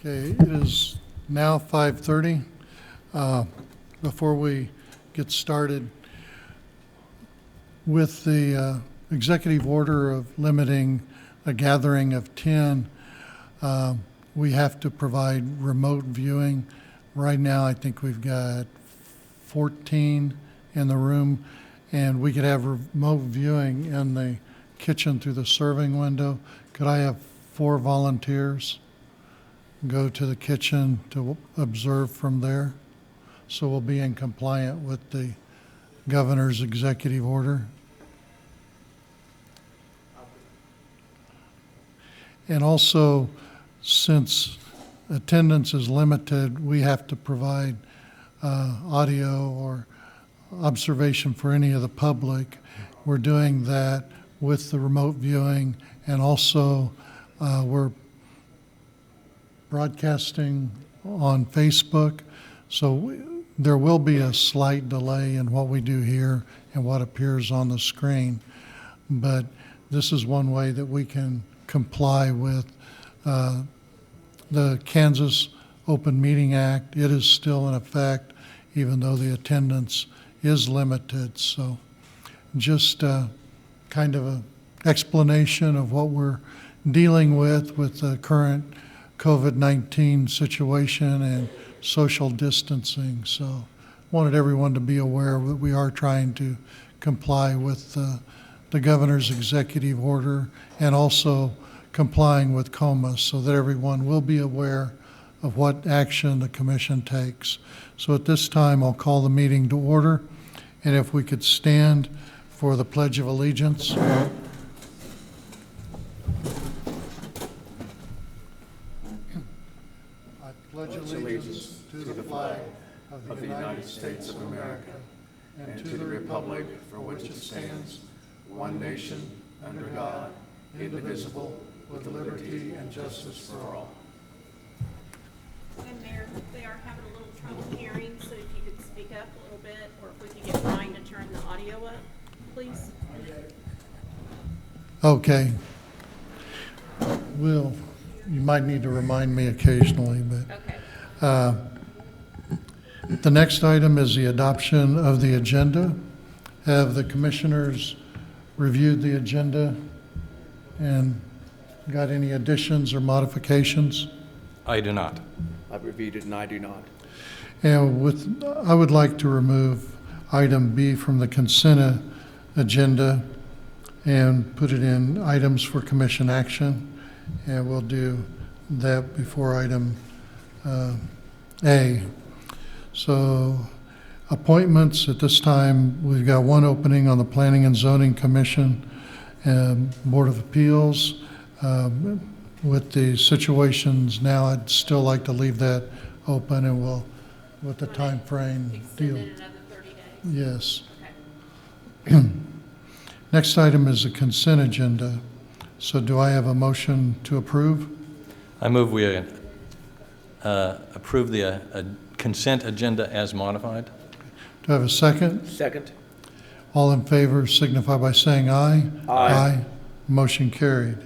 Okay, it is now 5:30. Before we get started with the executive order of limiting a gathering of 10, we have to provide remote viewing. Right now, I think we've got 14 in the room, and we could have remote viewing in the kitchen through the serving window. Could I have 4 volunteers go to the kitchen to observe from there? So we'll be in compliant with the governor's executive order. And also, since attendance is limited, we have to provide audio or observation for any of the public. We're doing that with the remote viewing, and also we're broadcasting on Facebook. So there will be a slight delay in what we do here and what appears on the screen. But this is one way that we can comply with the Kansas Open Meeting Act. It is still in effect, even though the attendance is limited. So just kind of an explanation of what we're dealing with the current COVID-19 situation and social distancing. So wanted everyone to be aware that we are trying to comply with the governor's executive order and also complying with COMA, so that everyone will be aware of what action the commission takes. So at this time, I'll call the meeting to order, and if we could stand for the Pledge of Allegiance. I pledge allegiance to the flag of the United States of America and to the republic for which it stands, one nation, under God, indivisible, with liberty and justice for all. And Mayor, they are having a little trouble hearing, so if you could speak up a little bit, or if we could get Brian to turn the audio up, please. Okay. Will, you might need to remind me occasionally, but Okay. the next item is the adoption of the agenda. Have the commissioners reviewed the agenda and got any additions or modifications? I do not. I've reviewed it and I do not. And I would like to remove item B from the consent agenda and put it in items for commission action. And we'll do that before item A. So appointments at this time, we've got one opening on the Planning and Zoning Commission and Board of Appeals. With the situations now, I'd still like to leave that open, and we'll, with the time frame deal. Extend it another 30 days. Yes. Okay. Next item is the consent agenda. So do I have a motion to approve? I move we approve the consent agenda as modified. Do I have a second? Second. All in favor signify by saying aye. Aye. Motion carried.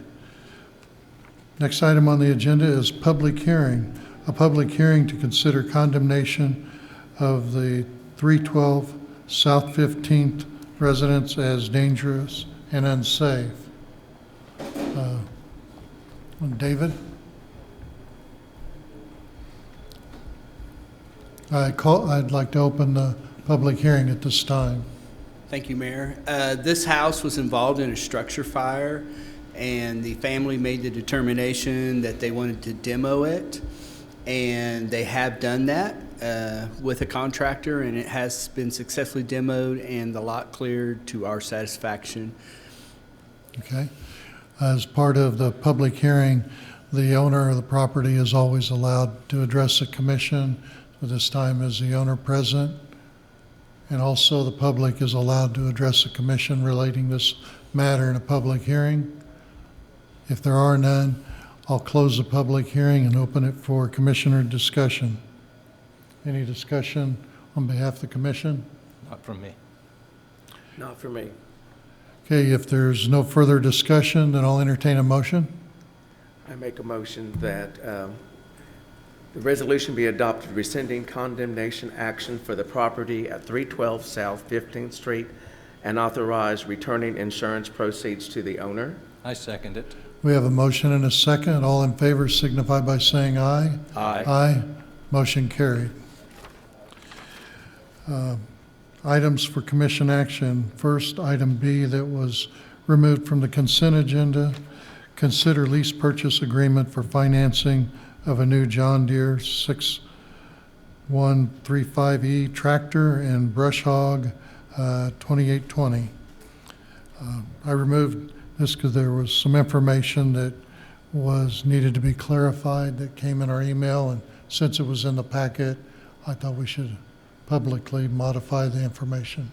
Next item on the agenda is public hearing. A public hearing to consider condemnation of the 312 South 15th residents as dangerous and unsafe. David? I'd like to open the public hearing at this time. Thank you, Mayor. This house was involved in a structure fire, and the family made the determination that they wanted to demo it, and they have done that with a contractor, and it has been successfully demoed and the lot cleared to our satisfaction. Okay. As part of the public hearing, the owner of the property is always allowed to address the commission. At this time is the owner present. And also the public is allowed to address the commission relating this matter in a public hearing. If there are none, I'll close the public hearing and open it for commissioner discussion. Any discussion on behalf of the commission? Not from me. Not for me. Okay, if there's no further discussion, then I'll entertain a motion. I make a motion that The resolution be adopted rescinding condemnation action for the property at 312 South 15th Street and authorize returning insurance proceeds to the owner. I second it. We have a motion and a second. All in favor signify by saying aye. Aye. Aye. Motion carried. Items for commission action. First, item B that was removed from the consent agenda. Consider lease purchase agreement for financing of a new John Deere 6135E tractor and brush hog 2820. I removed this because there was some information that was needed to be clarified that came in our email, and since it was in the packet, I thought we should publicly modify the information.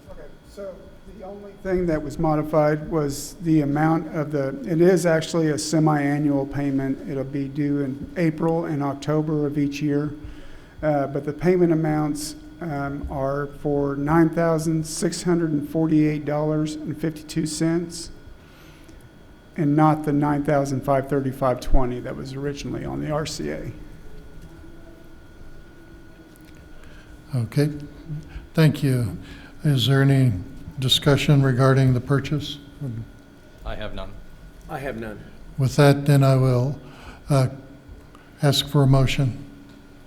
Okay, so the only thing that was modified was the amount of it is actually a semi-annual payment. It'll be due in April and October of each year. But the payment amounts are for $9,648.52 and not the $9,535.20 that was originally on the RCA. Okay, thank you. Is there any discussion regarding the purchase? I have none. I have none. With that, then I will ask for a motion.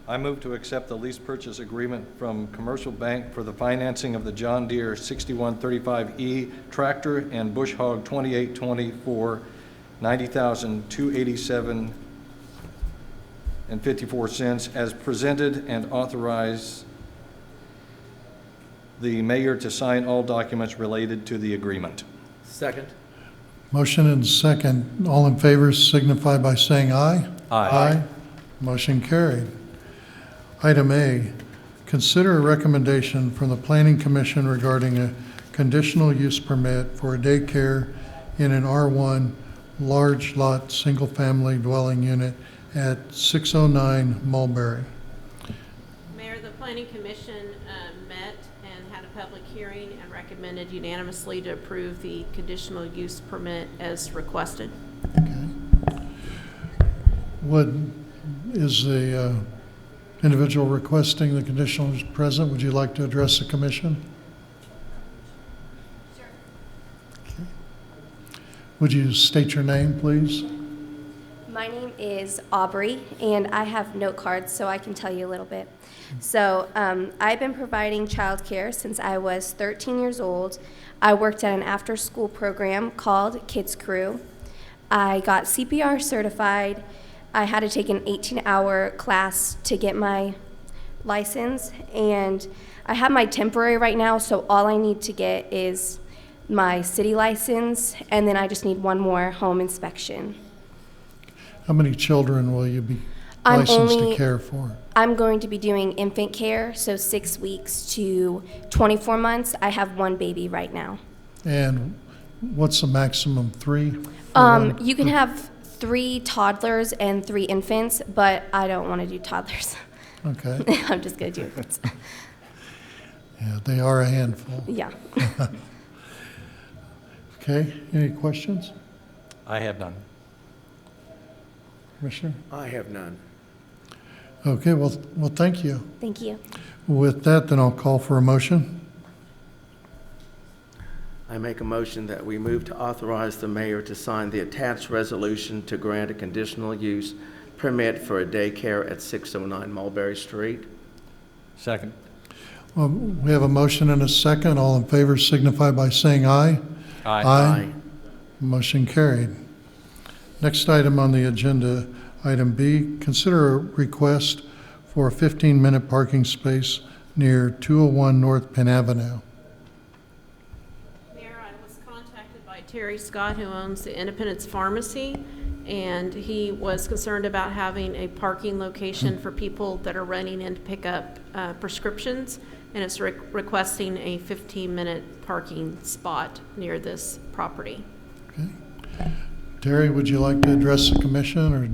I move to accept the lease purchase agreement from Commercial Bank for the financing of the John Deere 6135E tractor and Bush Hog 2820 for $90,287.54 as presented, and authorize the mayor to sign all documents related to the agreement. Second. Motion and second. All in favor signify by saying aye. Aye. Motion carried. Item A, consider a recommendation from the Planning Commission regarding a conditional use permit for a daycare in an R1 large lot, single-family dwelling unit at 609 Mulberry. Mayor, the Planning Commission met and had a public hearing and recommended unanimously to approve the conditional use permit as requested. Okay. What is the individual requesting the conditional use present? Would you like to address the commission? Sure. Okay. Would you state your name, please? My name is Aubrey, and I have note cards so I can tell you a little bit. So I've been providing childcare since I was 13 years old. I worked at an after-school program called Kids Crew. I got CPR certified. I had to take an 18-hour class to get my license, and I have my temporary right now, so all I need to get is my city license, and then I just need one more home inspection. How many children will you be I'm licensed to only- care for? I'm going to be doing infant care, so 6 weeks to 24 months. I have one baby right now. And what's the maximum, 3? for one? You can have 3 toddlers and 3 infants, but I don't want to do toddlers. Okay, I'm just going to do infants. yeah, they are a handful. Yeah. Okay, any questions, I have none. Commissioner? I have none. Okay, well, thank you. Thank you. With that, then I'll call for a motion. I make a motion that we move to authorize the mayor to sign the attached resolution to grant a conditional use permit for a daycare at 609 Mulberry Street. Second. Well, we have a motion and a second. All in favor signify by saying aye. Aye. Motion carried. Next item on the agenda, item B, consider a request for a 15-minute parking space near 201 North Penn Avenue. Mayor, I was contacted by Terry Scott, who owns the Independence Pharmacy, and he was concerned about having a parking location for people that are running in to pick up prescriptions, and it's requesting a 15-minute parking spot near this property. Okay. Terry, would you like to address the commission, or?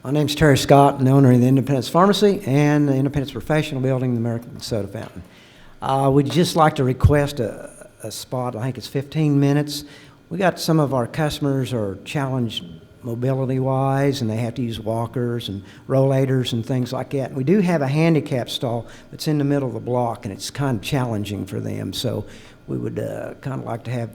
My name's Terry Scott, and the owner of the Independence Pharmacy and the Independence Professional Building, the American Soda Fountain. We'd just like to request a spot. I think it's 15 minutes. we got some of our customers are challenged mobility-wise, and they have to use walkers and rollators and things like that. We do have a handicap stall that's in the middle of the block, and it's kind of challenging for them. So we would kind of like to have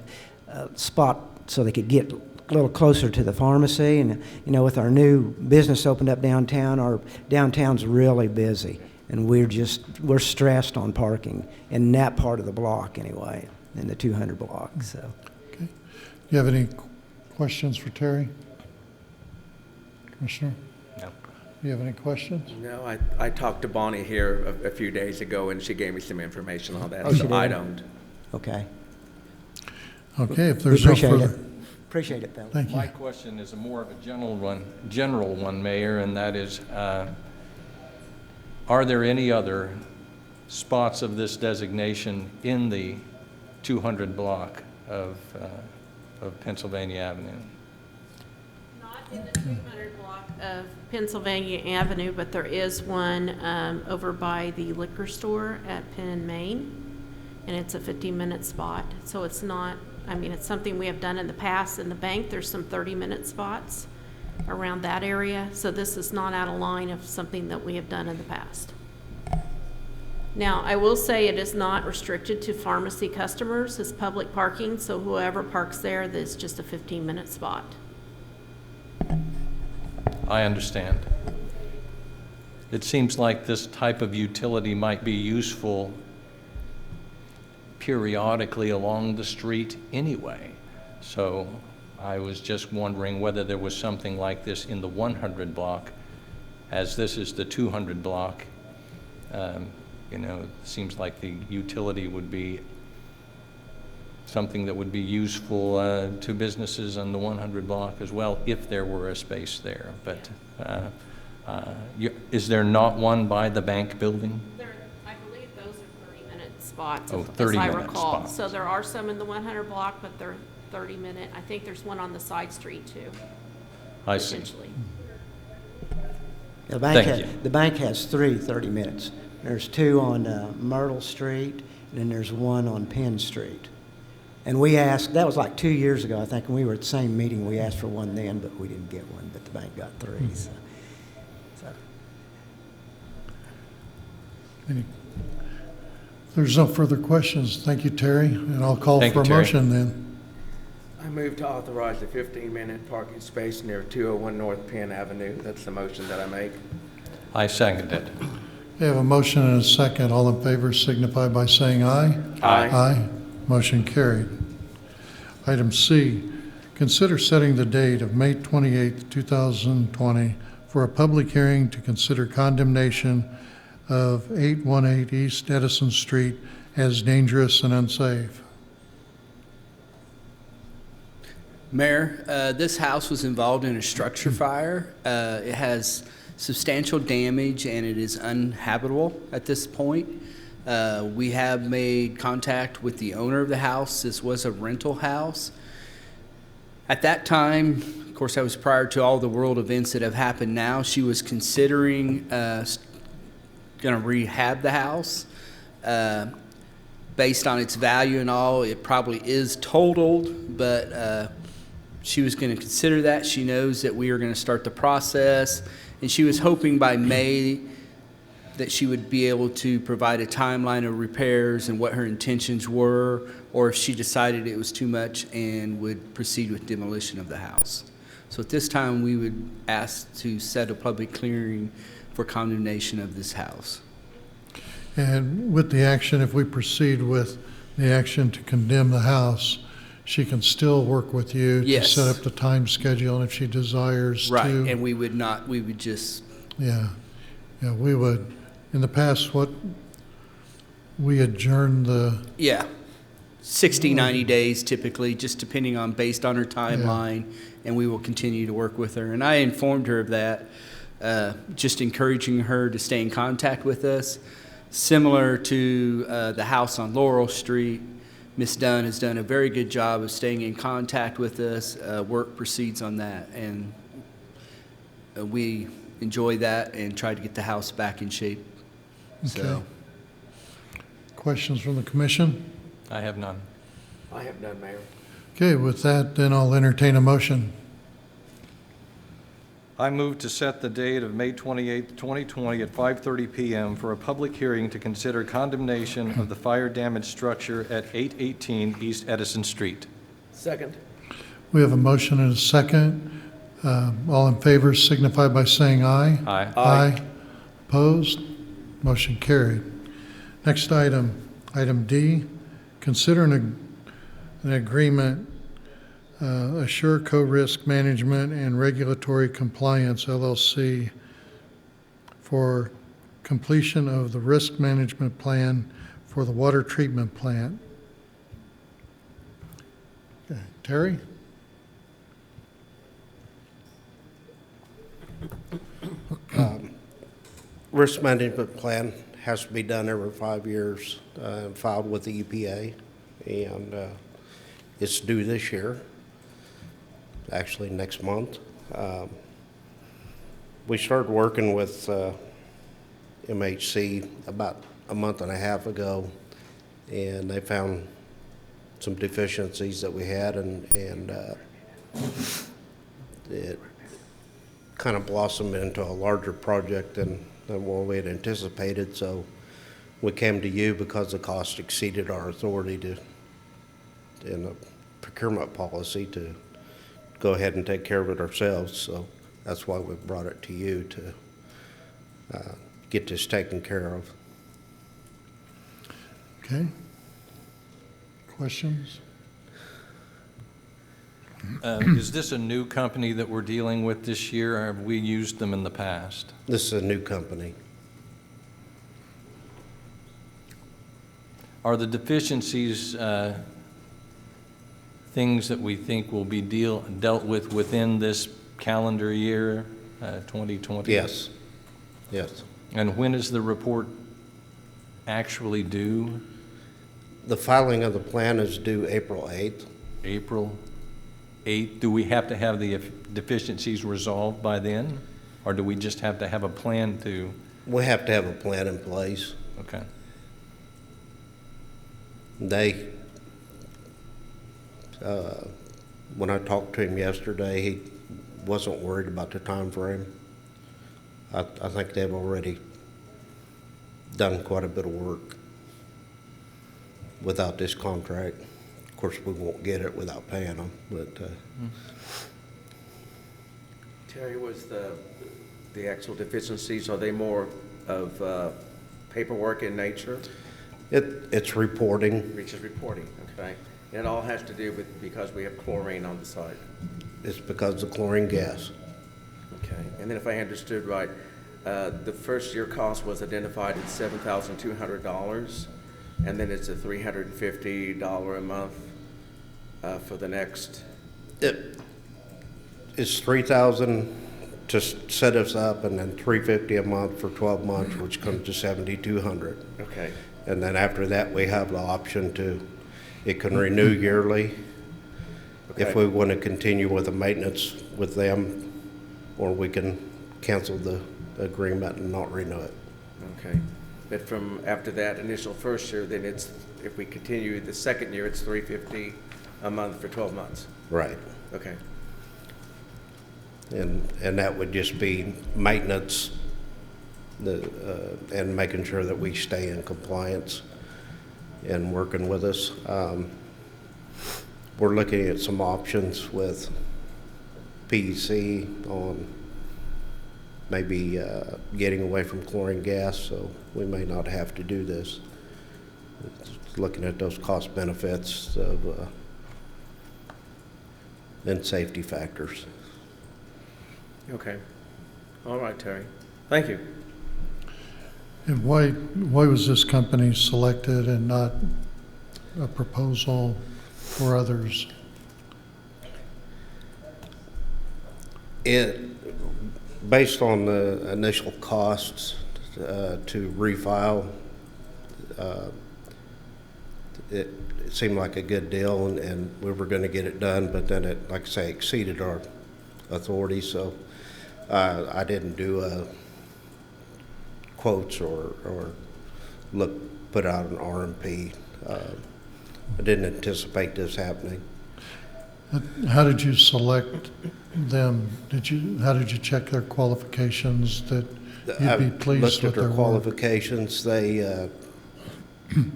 a spot so they could get a little closer to the pharmacy. And, you know, with our new business opened up downtown, our downtown's really busy, and we're stressed on parking in that part of the block anyway, in the 200 block. So. Okay. Do you have any questions for Terry? Commissioner? No. Do you have any questions? No, I talked to Bonnie here a few days ago, and she gave me some information on that. Oh, she So I did? don't. Okay. Okay, if We there's no appreciate further. it. Appreciate it, fellas. Thank you. My question is a more of a general one, Mayor, and that is, are there any other spots of this designation in the 200 block of Pennsylvania Avenue? Not in the 200 block of Pennsylvania Avenue, but there is one over by the liquor store at Penn and Main, and it's a 15-minute spot. So it's not, I mean, it's something we have done in the past. In the bank, there's some 30-minute spots around that area. So this is not out of line of something that we have done in the past. Now, I will say it is not restricted to pharmacy customers. It's public parking, so whoever parks there, there's just a 15-minute spot. I understand. It seems like this type of utility might be useful periodically along the street anyway. So I was just wondering whether there was something like this in the 100 block, as this is the 200 block. You know, it seems like the utility would be something that would be useful to businesses on the 100 block as well, if there were a space there. But is there not one by the bank building? I believe those are 30-minute spots, Oh, as I 30-minute recall. spots. So there are some in the 100 block, but they're 30-minute. I think there's one on the side street too, I see. potentially. The bank Thank you. the bank has 30 minutes. There's two on Myrtle Street, and then there's one on Penn Street. And we asked, that was like 2 years ago, I think, when we were at the same meeting, we asked for one then, but we didn't get one, but the bank got three. So. If there's no further questions, thank you, Terry, and I'll call Thank for a you, Terry. motion then. I move to authorize a 15-minute parking space near 201 North Penn Avenue. That's the motion that I make. I second it. We have a motion and a second. All in favor signify by saying aye. Aye. Aye. Motion carried. Item C, consider setting the date of May 28, 2020 for a public hearing to consider condemnation of 818 East Edison Street as dangerous and unsafe. Mayor, this house was involved in a structure fire. It has substantial damage and it is uninhabitable at this point. We have made contact with the owner of the house. This was a rental house. At that time, of course, that was prior to all the world events that have happened now. She was considering going to rehab the house. Based on its value and all, it probably is totaled, but she was going to consider that. She knows that we are going to start the process, and she was hoping by May that she would be able to provide a timeline of repairs and what her intentions were, or if she decided it was too much and would proceed with demolition of the house. So at this time, we would ask to set a public hearing for condemnation of this house. And with the action, if we proceed with the action to condemn the house, she can still work with you to Yes. set up the time schedule, and if she desires Right, to. and we would just, Yeah, we would. In the past, we adjourned the, yeah, 60, 90 days typically, just depending on, based on her timeline, and we will continue to work with her. And I informed her of that, just encouraging her to stay in contact with us. Similar to the house on Laurel Street, Ms. Dunn has done a very good job of staying in contact with us. Work proceeds on that, and we enjoy that and try to get the house back in shape. Okay. So, questions from the commission? I have none. I have none, Mayor. Okay, with that, then I'll entertain a motion. I move to set the date of May 28, 2020 at 5:30 PM for a public hearing to consider condemnation of the fire damaged structure at 818 East Edison Street. Second. We have a motion and a second. All in favor signify by saying aye. Aye. Aye. Opposed? Motion carried. Next item, item D, consider an agreement, Assure Co-Risk Management and Regulatory Compliance LLC for completion of the risk management plan for the water treatment plant. Okay, Terry? Risk management plan has to be done every 5 years, filed with the EPA, and it's due this year, actually next month. We started working with MHC about a month and a half ago, and they found some deficiencies that we had, and it kind of blossomed into a larger project than what we had anticipated. So we came to you because the cost exceeded our authority to, in the procurement policy, to go ahead and take care of it ourselves. So that's why we brought it to you to get this taken care of. Okay. Questions? Is this a new company that we're dealing with this year, or have we used them in the past? This is a new company. Are the deficiencies things that we think will be dealt with within this calendar year, 2020? Yes. Yes. And when is the report actually due? The filing of the plan is due April 8th. April 8th? Do we have to have the deficiencies resolved by then? Or do we just have to have a plan to? We have to have a plan in place. Okay. They, when I talked to him yesterday, he wasn't worried about the time frame. I think they've already done quite a bit of work without this contract. Of course, we won't get it without paying them, but Terry, was the actual deficiencies, are they more of paperwork in nature? it's reporting. Which is reporting, okay? And it all has to do with, because we have chlorine on the site. It's because of chlorine gas. Okay, and then if I understood right, the first year cost was identified at $7,200, and then it's a $350 a month for the next. It's $3,000 to set us up, and then $350 a month for 12 months, which comes to $7,200. Okay, And then after that, we have the option to, it can renew yearly if Okay. we want to continue with the maintenance with them, or we can cancel the agreement and not renew it. okay. But from after that initial first year, then it's, if we continue the second year, it's $350 a month for 12 months. Right. Okay, And that would just be maintenance, and making sure that we stay in compliance and working with us. We're looking at some options with PEC on maybe getting away from chlorine gas, so we may not have to do this. It's looking at those cost benefits of and safety factors. okay. All right, Terry. Thank you. And why was this company selected and not a proposal for others? Based on the initial costs to refile, it seemed like a good deal, and we were going to get it done, but then it, like I say, exceeded our authority, so I didn't do quotes or put out an RMP. I didn't anticipate this happening. How did you select them? How did you check their qualifications that you'd be I've pleased looked with at their their work? qualifications. They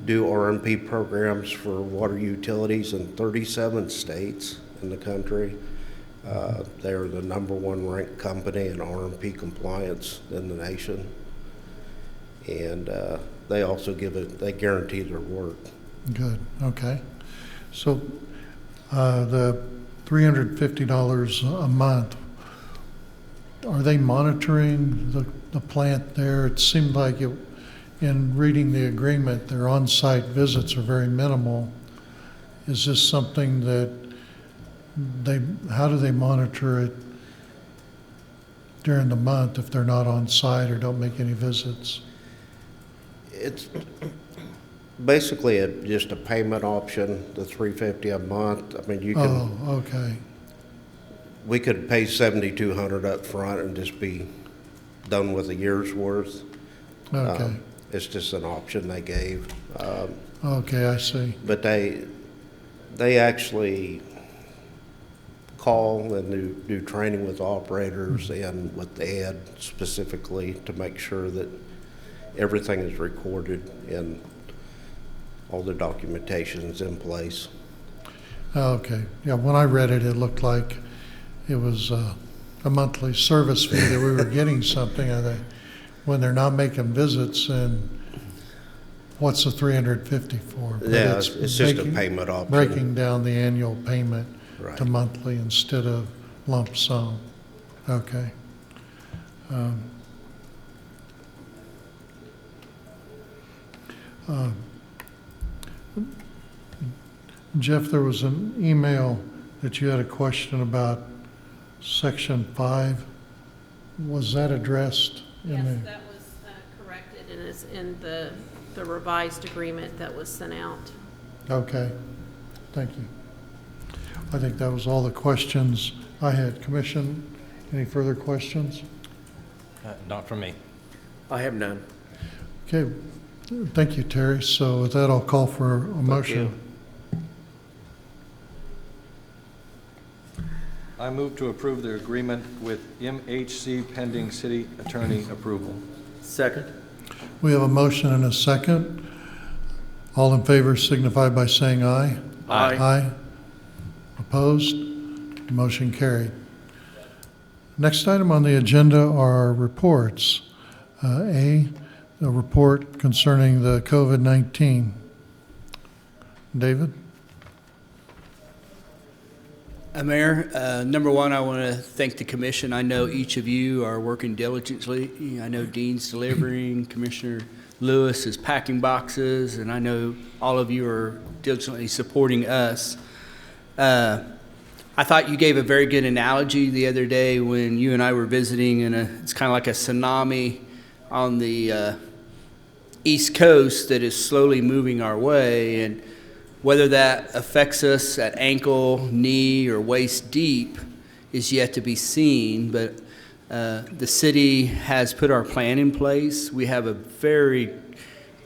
do RMP programs for water utilities in 37 states in the country. They're the #1 ranked company in RMP compliance in the nation. And they also they guarantee their work. Good, okay. So the $350 a month, are they monitoring the plant there? It seemed like in reading the agreement, their on-site visits are very minimal. Is this something that how do they monitor it during the month if they're not on site or don't make any visits? It's basically just a payment option, the $350 a month. I mean, Okay, we could pay $7,200 up front and just be done with a year's worth. okay, It's just an option they gave. okay, I see. But they actually call and do training with operators and with Ed specifically to make sure that everything is recorded and all the documentation is in place. Okay, yeah, when I read it, it looked like it was a monthly service fee that we were getting something. When they're not making visits, and what's the $350 for? But Yeah, it's just a making- payment option. Breaking down the annual payment to Right. monthly instead of lump sum. Okay. Jeff, there was an email that you had a question about section 5. Was that addressed in Yes, there? that was corrected and is in the revised agreement that was sent out. Okay, thank you. I think that was all the questions I had. Commission, any further questions? Not from me. I have none. Okay, thank you, Terry. So with that, I'll call for a motion. I move to approve the agreement with MHC pending city attorney approval. Second? We have a motion and a second. All in favor signify by saying aye. Aye. Aye. Opposed? Motion carried. Next item on the agenda are reports. A report concerning the COVID-19. David? Mayor, number one, I want to thank the commission. I know each of you are working diligently. I know Dean's delivering, Commissioner Lewis is packing boxes, and I know all of you are diligently supporting us. I thought you gave a very good analogy the other day when you and I were visiting, and it's kind of like a tsunami on the East Coast that is slowly moving our way, and whether that affects us at ankle, knee, or waist deep is yet to be seen, but the city has put our plan in place. We have a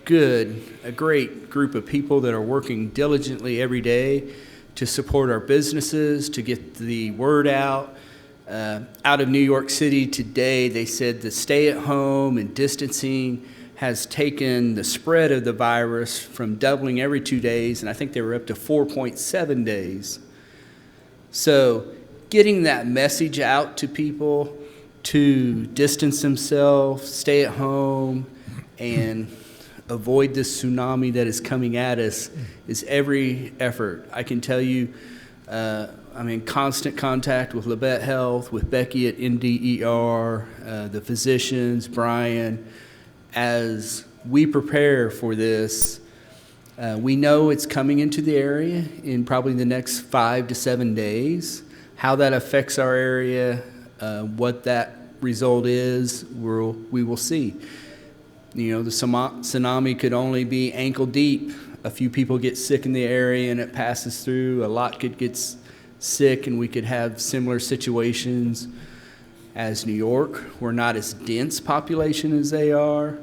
great group of people that are working diligently every day to support our businesses, to get the word out. Out of New York City today, they said the stay-at-home and distancing has taken the spread of the virus from doubling every 2 days, and I think they were up to 4.7 days. So getting that message out to people to distance themselves, stay at home, and avoid this tsunami that is coming at us is every effort. I can tell you, I'm in constant contact with Labette Health, with Becky at NDER, the physicians, Brian. As we prepare for this, we know it's coming into the area in probably the next 5 to 7 days. How that affects our area, what that result is, we will see. You know, the tsunami could only be ankle deep. A few people get sick in the area and it passes through. A lot could get sick and we could have similar situations as New York. We're not as dense population as they are.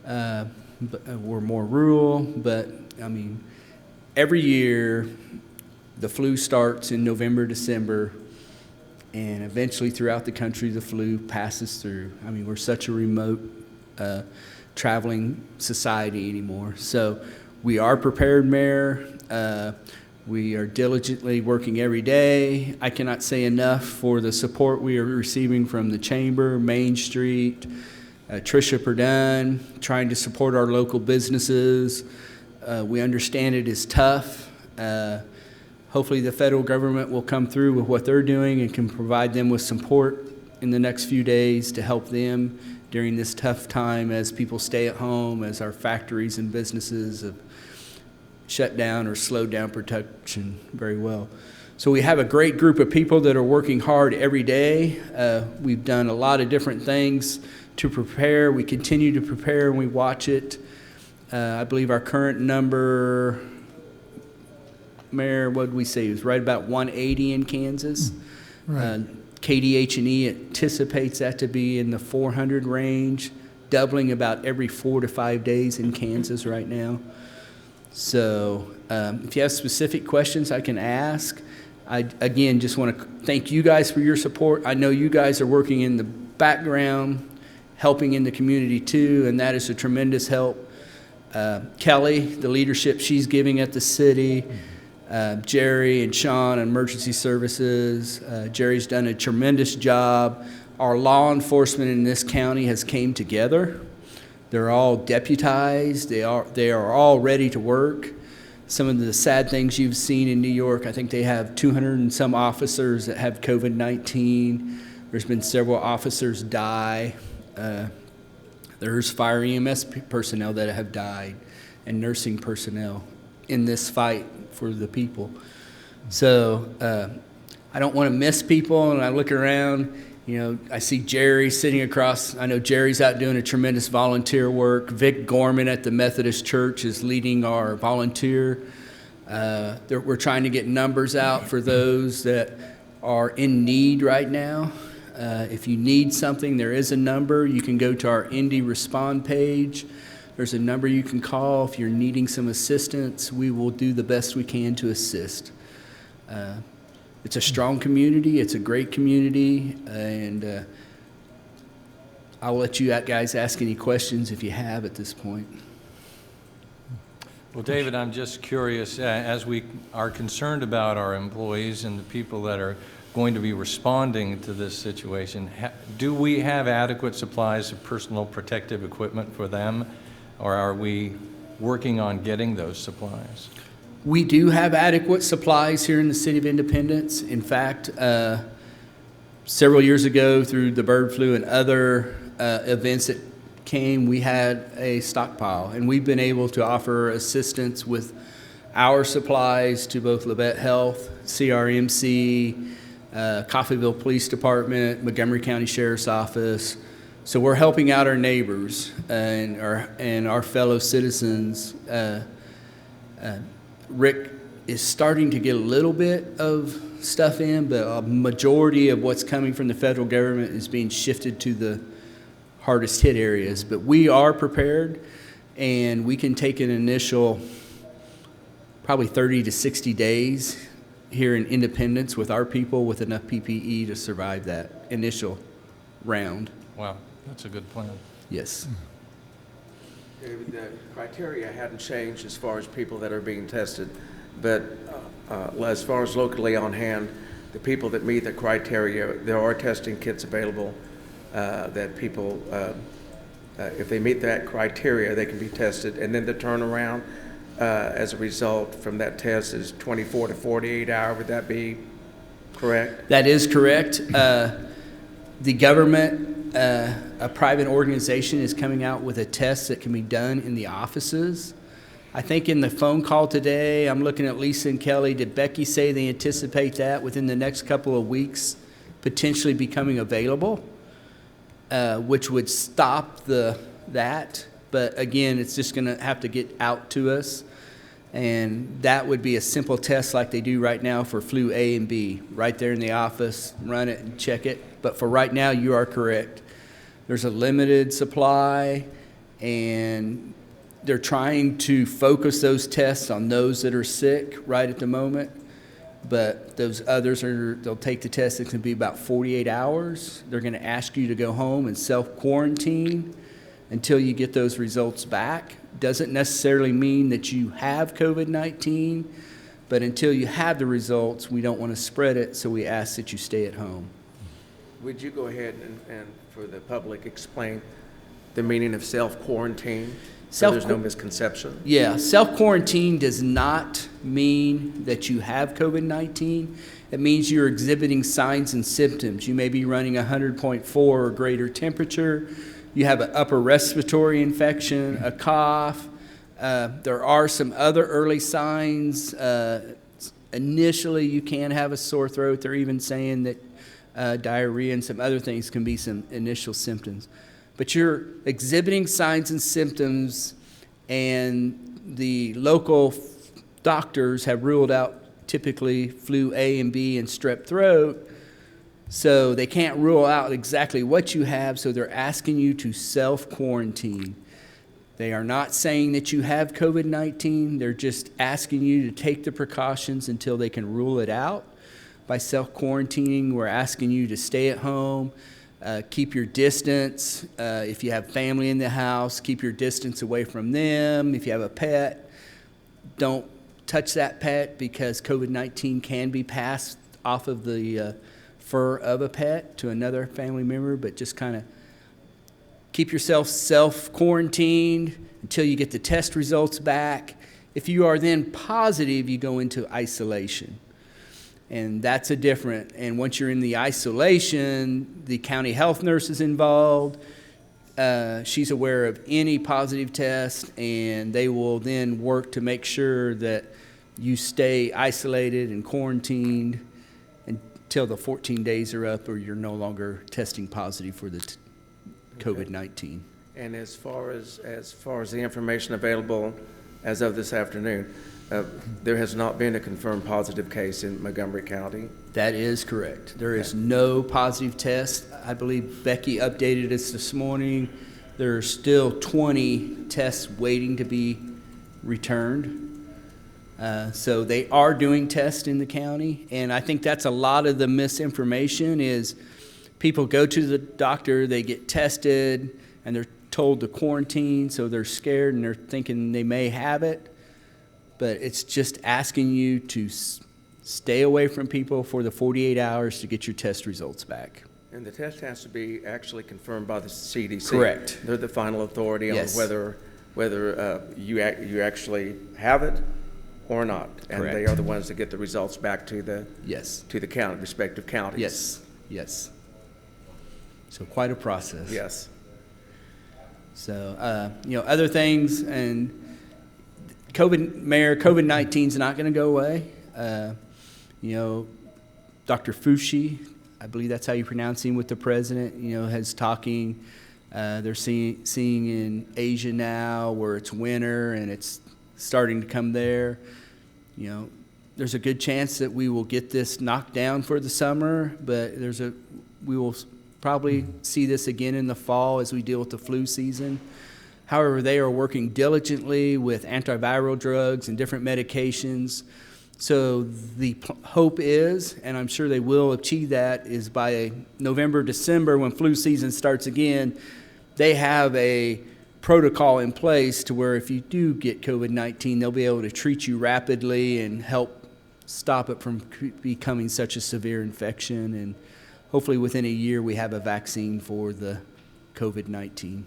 But we're more rural, but I mean, every year The flu starts in November, December, and eventually throughout the country, the flu passes through. I mean, we're such a remote traveling society anymore. So we are prepared, Mayor. We are diligently working every day. I cannot say enough for the support we are receiving from the Chamber, Main Street, Tricia Perdun, trying to support our local businesses. We understand it is tough. Hopefully the federal government will come through with what they're doing and can provide them with support in the next few days to help them during this tough time as people stay at home, as our factories and businesses have shut down or slowed down production very well. So we have a great group of people that are working hard every day. We've done a lot of different things to prepare. We continue to prepare and we watch it. I believe our current number, Mayor, what did we say? It was right about 180 in Kansas. Right. KDH&E anticipates that to be in the 400 range, doubling about every 4 to 5 days in Kansas right now. So if you have specific questions I can ask, I, again, just want to thank you guys for your support. I know you guys are working in the background, helping in the community too, and that is a tremendous help. Kelly, the leadership she's giving at the city, Jerry and Sean, Emergency Services. Jerry's done a tremendous job. Our law enforcement in this county has came together. They're all deputized. They are all ready to work. Some of the sad things you've seen in New York, I think they have 200 and some officers that have COVID-19. There's been several officers die. There's fire EMS personnel that have died and nursing personnel in this fight for the people. So I don't want to miss people, and I look around, you know, I see Jerry sitting across. I know Jerry's out doing a tremendous volunteer work. Vic Gorman at the Methodist Church is leading our volunteer. We're trying to get numbers out for those that are in need right now. If you need something, there is a number. You can go to our Indy Respond page. There's a number you can call if you're needing some assistance. We will do the best we can to assist. It's a strong community. It's a great community. And I'll let you guys ask any questions if you have at this point. Well, David, I'm just curious, as we are concerned about our employees and the people that are going to be responding to this situation, do we have adequate supplies of personal protective equipment for them, or are we working on getting those supplies? We do have adequate supplies here in the City of Independence. In fact, several years ago through the bird flu and other events that came, we had a stockpile, and we've been able to offer assistance with our supplies to both Labette Health, CRMC, Coffeyville Police Department, Montgomery County Sheriff's Office. So we're helping out our neighbors and our fellow citizens. Rick is starting to get a little bit of stuff in, but a majority of what's coming from the federal government is being shifted to the hardest hit areas. But we are prepared, and we can take an initial probably 30 to 60 days here in Independence with our people with enough PPE to survive that initial round. Wow, that's a good plan. Yes. The criteria hadn't changed as far as people that are being tested, but as far as locally on hand, the people that meet the criteria, there are testing kits available that people, if they meet that criteria, they can be tested, and then the turnaround as a result from that test is 24 to 48 hours. Would that be correct? That is correct. The government, a private organization, is coming out with a test that can be done in the offices. I think in the phone call today, I'm looking at Lisa and Kelly. Did Becky say they anticipate that within the next couple of weeks potentially becoming available, which would stop that? But again, it's just going to have to get out to us. And that would be a simple test like they do right now for flu A and B. Right there in the office, run it and check it. But for right now, you are correct. There's a limited supply, and they're trying to focus those tests on those that are sick right at the moment. but those others they'll take the test. It can be about 48 hours. They're going to ask you to go home and self-quarantine until you get those results back. Doesn't necessarily mean that you have COVID-19, but until you have the results, we don't want to spread it, so we ask that you stay at home. Would you go ahead and for the public, explain the meaning of self-quarantine? So there's no misconception? Yeah, self-quarantine does not mean that you have COVID-19. It means you're exhibiting signs and symptoms. You may be running 100.4 or greater temperature. You have an upper respiratory infection, a cough. There are some other early signs. Initially, you can have a sore throat. They're even saying that diarrhea and some other things can be some initial symptoms. But you're exhibiting signs and symptoms, and the local doctors have ruled out typically flu A and B and strep throat, so they can't rule out exactly what you have, so they're asking you to self-quarantine. They are not saying that you have COVID-19. They're just asking you to take the precautions until they can rule it out. By self-quarantining, we're asking you to stay at home, keep your distance. If you have family in the house, keep your distance away from them. If you have a pet, don't touch that pet because COVID-19 can be passed off of the fur of a pet to another family member, but just kind of keep yourself self-quarantined until you get the test results back. If you are then positive, you go into isolation. And that's a different, and once you're in the isolation, the county health nurse is involved. She's aware of any positive test, and they will then work to make sure that you stay isolated and quarantined until the 14 days are up or you're no longer testing positive for the COVID-19. And as far as the information available as of this afternoon, there has not been a confirmed positive case in Montgomery County? That is correct. There is no positive test. I believe Becky updated us this morning. There are still 20 tests waiting to be returned. So they are doing tests in the county, and I think that's a lot of the misinformation is people go to the doctor, they get tested, and they're told to quarantine, so they're scared and they're thinking they may have it. But it's just asking you to stay away from people for the 48 hours to get your test results back. And the test has to be actually confirmed by the CDC. Correct. They're the final authority on Yes. whether you actually have it or not. And they Correct. are the ones that get the results back to the Yes. county, respective counties. Yes. Yes. So quite a process. Yes. So, other things, and COVID-19 is not going to go away. Dr. Fauci, I believe that's how you pronounce him, with the president, has talking. They're seeing in Asia now where it's winter and it's starting to come there. There's a good chance that we will get this knocked down for the summer, but we will probably see this again in the fall as we deal with the flu season. However, they are working diligently with antiviral drugs and different medications. So the hope is, and I'm sure they will achieve that, is by November, December, when flu season starts again, they have a protocol in place to where if you do get COVID-19, they'll be able to treat you rapidly and help stop it from becoming such a severe infection. And hopefully within a year, we have a vaccine for the COVID-19.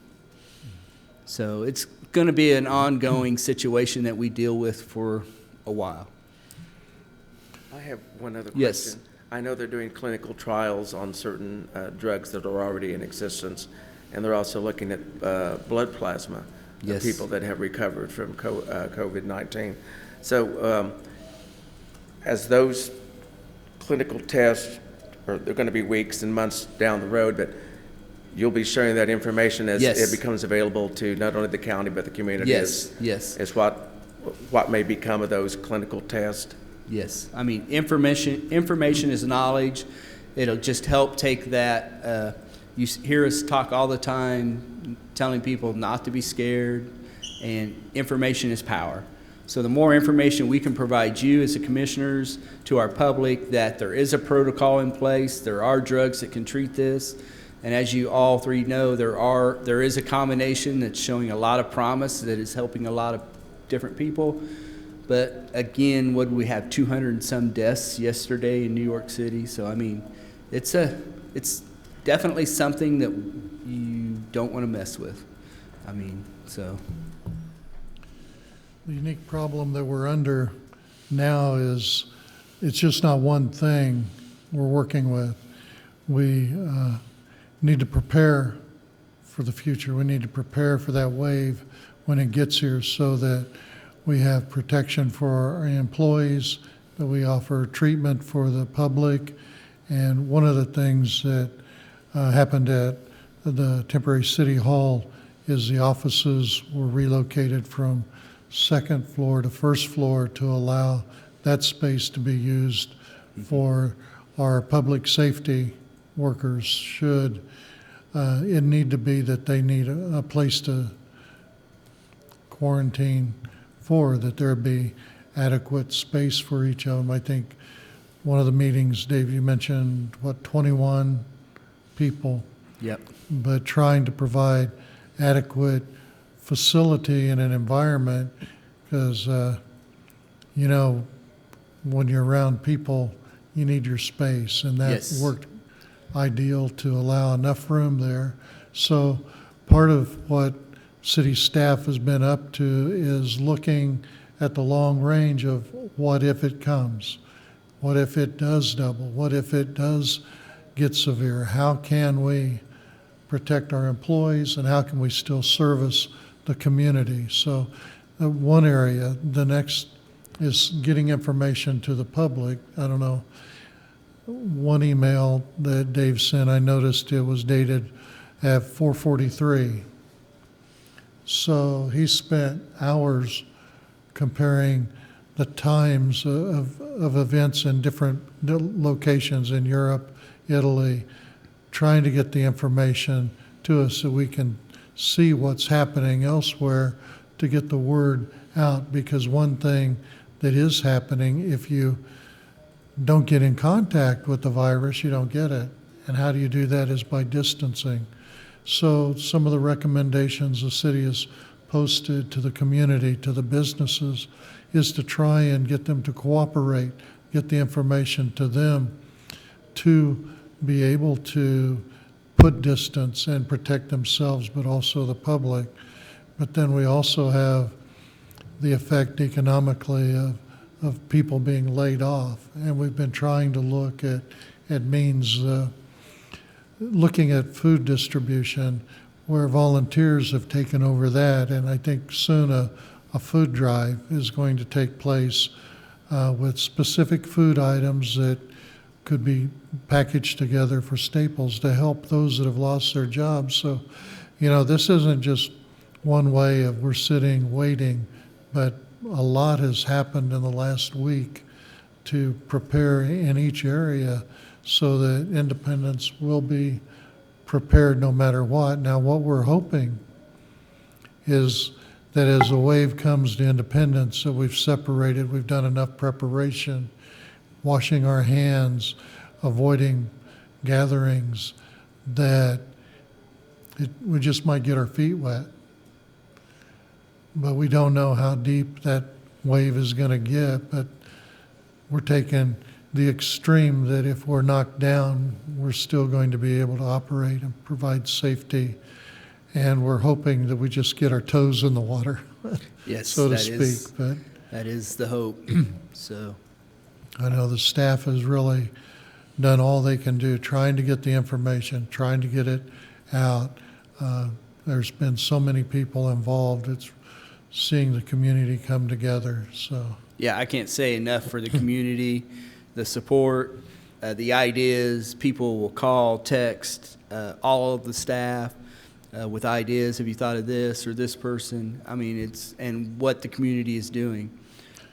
So it's going to be an ongoing situation that we deal with for a while. I have one other question. Yes. I know they're doing clinical trials on certain drugs that are already in existence, and they're also looking at blood plasma Yes. of people that have recovered from COVID-19. So as those clinical tests, they're going to be weeks and months down the road, but you'll be sharing that information as Yes. it becomes available to not only the county but the community. Yes. As what may become of those clinical tests. Yes. I mean, information is knowledge. It'll just help take that. You hear us talk all the time, telling people not to be scared, and information is power. So the more information we can provide you as the commissioners, to our public, that there is a protocol in place, there are drugs that can treat this, and as you all three know, there is a combination that's showing a lot of promise that is helping a lot of different people. But again, what did we have, 200 and some deaths yesterday in New York City? So I mean, it's definitely something that you don't want to mess with. I mean, so. The unique problem that we're under now is it's just not one thing we're working with. We need to prepare for the future. We need to prepare for that wave when it gets here so that we have protection for our employees, that we offer treatment for the public. And one of the things that happened at the temporary city hall is the offices were relocated from second floor to first floor to allow that space to be used for our public safety workers should it need to be that they need a place to quarantine for, that there be adequate space for each of them. I think one of the meetings, Dave, you mentioned, 21 people? Yep. But trying to provide adequate facility and an environment, because when you're around people, you need your space, and that Yes. worked ideal to allow enough room there. So part of what city staff has been up to is looking at the long range of what if it comes, what if it does double, what if it does get severe, how can we protect our employees, and how can we still service the community. So one area. The next is getting information to the public. I don't know, one email that Dave sent, I noticed it was dated at 4:43. So he spent hours comparing the times of events in different locations in Europe, Italy, trying to get the information to us so we can see what's happening elsewhere to get the word out. Because one thing that is happening, if you don't get in contact with the virus, you don't get it. And how do you do that is by distancing. So some of the recommendations the city has posted to the community, to the businesses, is to try and get them to cooperate, get the information to them to be able to put distance and protect themselves, but also the public. But then we also have the effect economically of people being laid off. And we've been trying to look at means, looking at food distribution, where volunteers have taken over that. And I think soon a food drive is going to take place with specific food items that could be packaged together for staples to help those that have lost their jobs. So, this isn't just one way of we're sitting waiting, but a lot has happened in the last week to prepare in each area so that Independence will be prepared no matter what. Now, what we're hoping is that as the wave comes to Independence, that we've separated, we've done enough preparation, washing our hands, avoiding gatherings, that we just might get our feet wet. But we don't know how deep that wave is going to get, but we're taking the extreme that if we're knocked down, we're still going to be able to operate and provide safety. And we're hoping that we just get our toes in the water, Yes, so to that speak. is- But That is the hope. So, I know the staff has really done all they can do, trying to get the information, trying to get it out. There's been so many people involved. It's seeing the community come together, so. yeah, I can't say enough for the community, the support, the ideas. People will call, text, all of the staff with ideas. Have you thought of this or this person? I mean, and what the community is doing.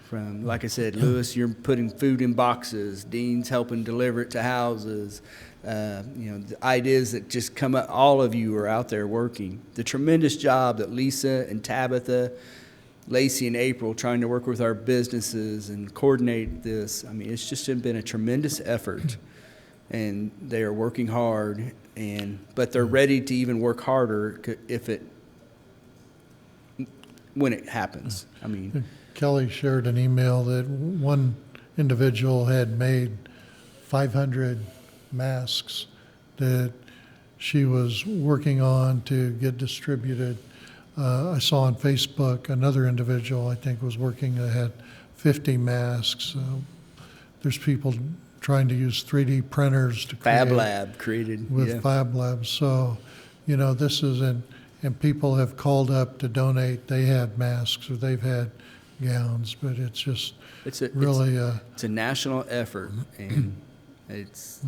From, like I said, Lewis, you're putting food in boxes. Dean's helping deliver it to houses. The ideas that just come up. All of you are out there working. The tremendous job that Lisa and Tabitha Lacey and April trying to work with our businesses and coordinate this. I mean, it's just been a tremendous effort, and they are working hard, but they're ready to even work harder when it happens. I mean, Kelly shared an email that one individual had made 500 masks that she was working on to get distributed. I saw on Facebook another individual, I think, was working that had 50 masks. There's people trying to use 3D printers to create. Fab Lab created. With yeah. Fab Labs. So, this is, and people have called up to donate. They had masks or they've had gowns, but it's just It's a really, it's a national effort, and it's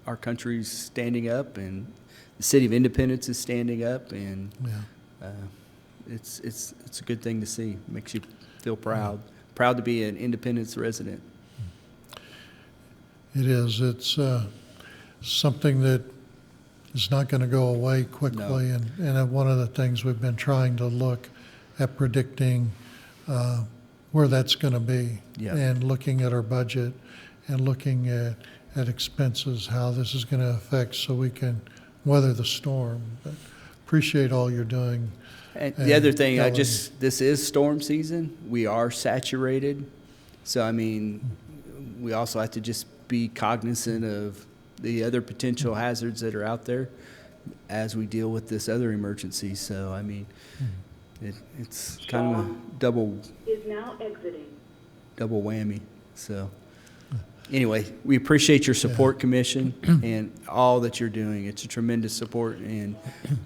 our country's standing up, and the City of Independence is standing up, and yeah. it's a good thing to see. Makes you feel proud to be an Independence resident. It is. It's something that is not going to go away quickly. No. And one of the things we've been trying to look at predicting where that's going to be. Yeah. And looking at our budget and looking at expenses, how this is going to affect so we can weather the storm. But appreciate all you're doing. And the other thing, Kelly. this is storm season. We are saturated. So, I mean, we also have to just be cognizant of the other potential hazards that are out there as we deal with this other emergency. So, I mean, it's kind of a double whammy. So, anyway, we appreciate your support, Commission, and all that you're doing. It's a tremendous support, and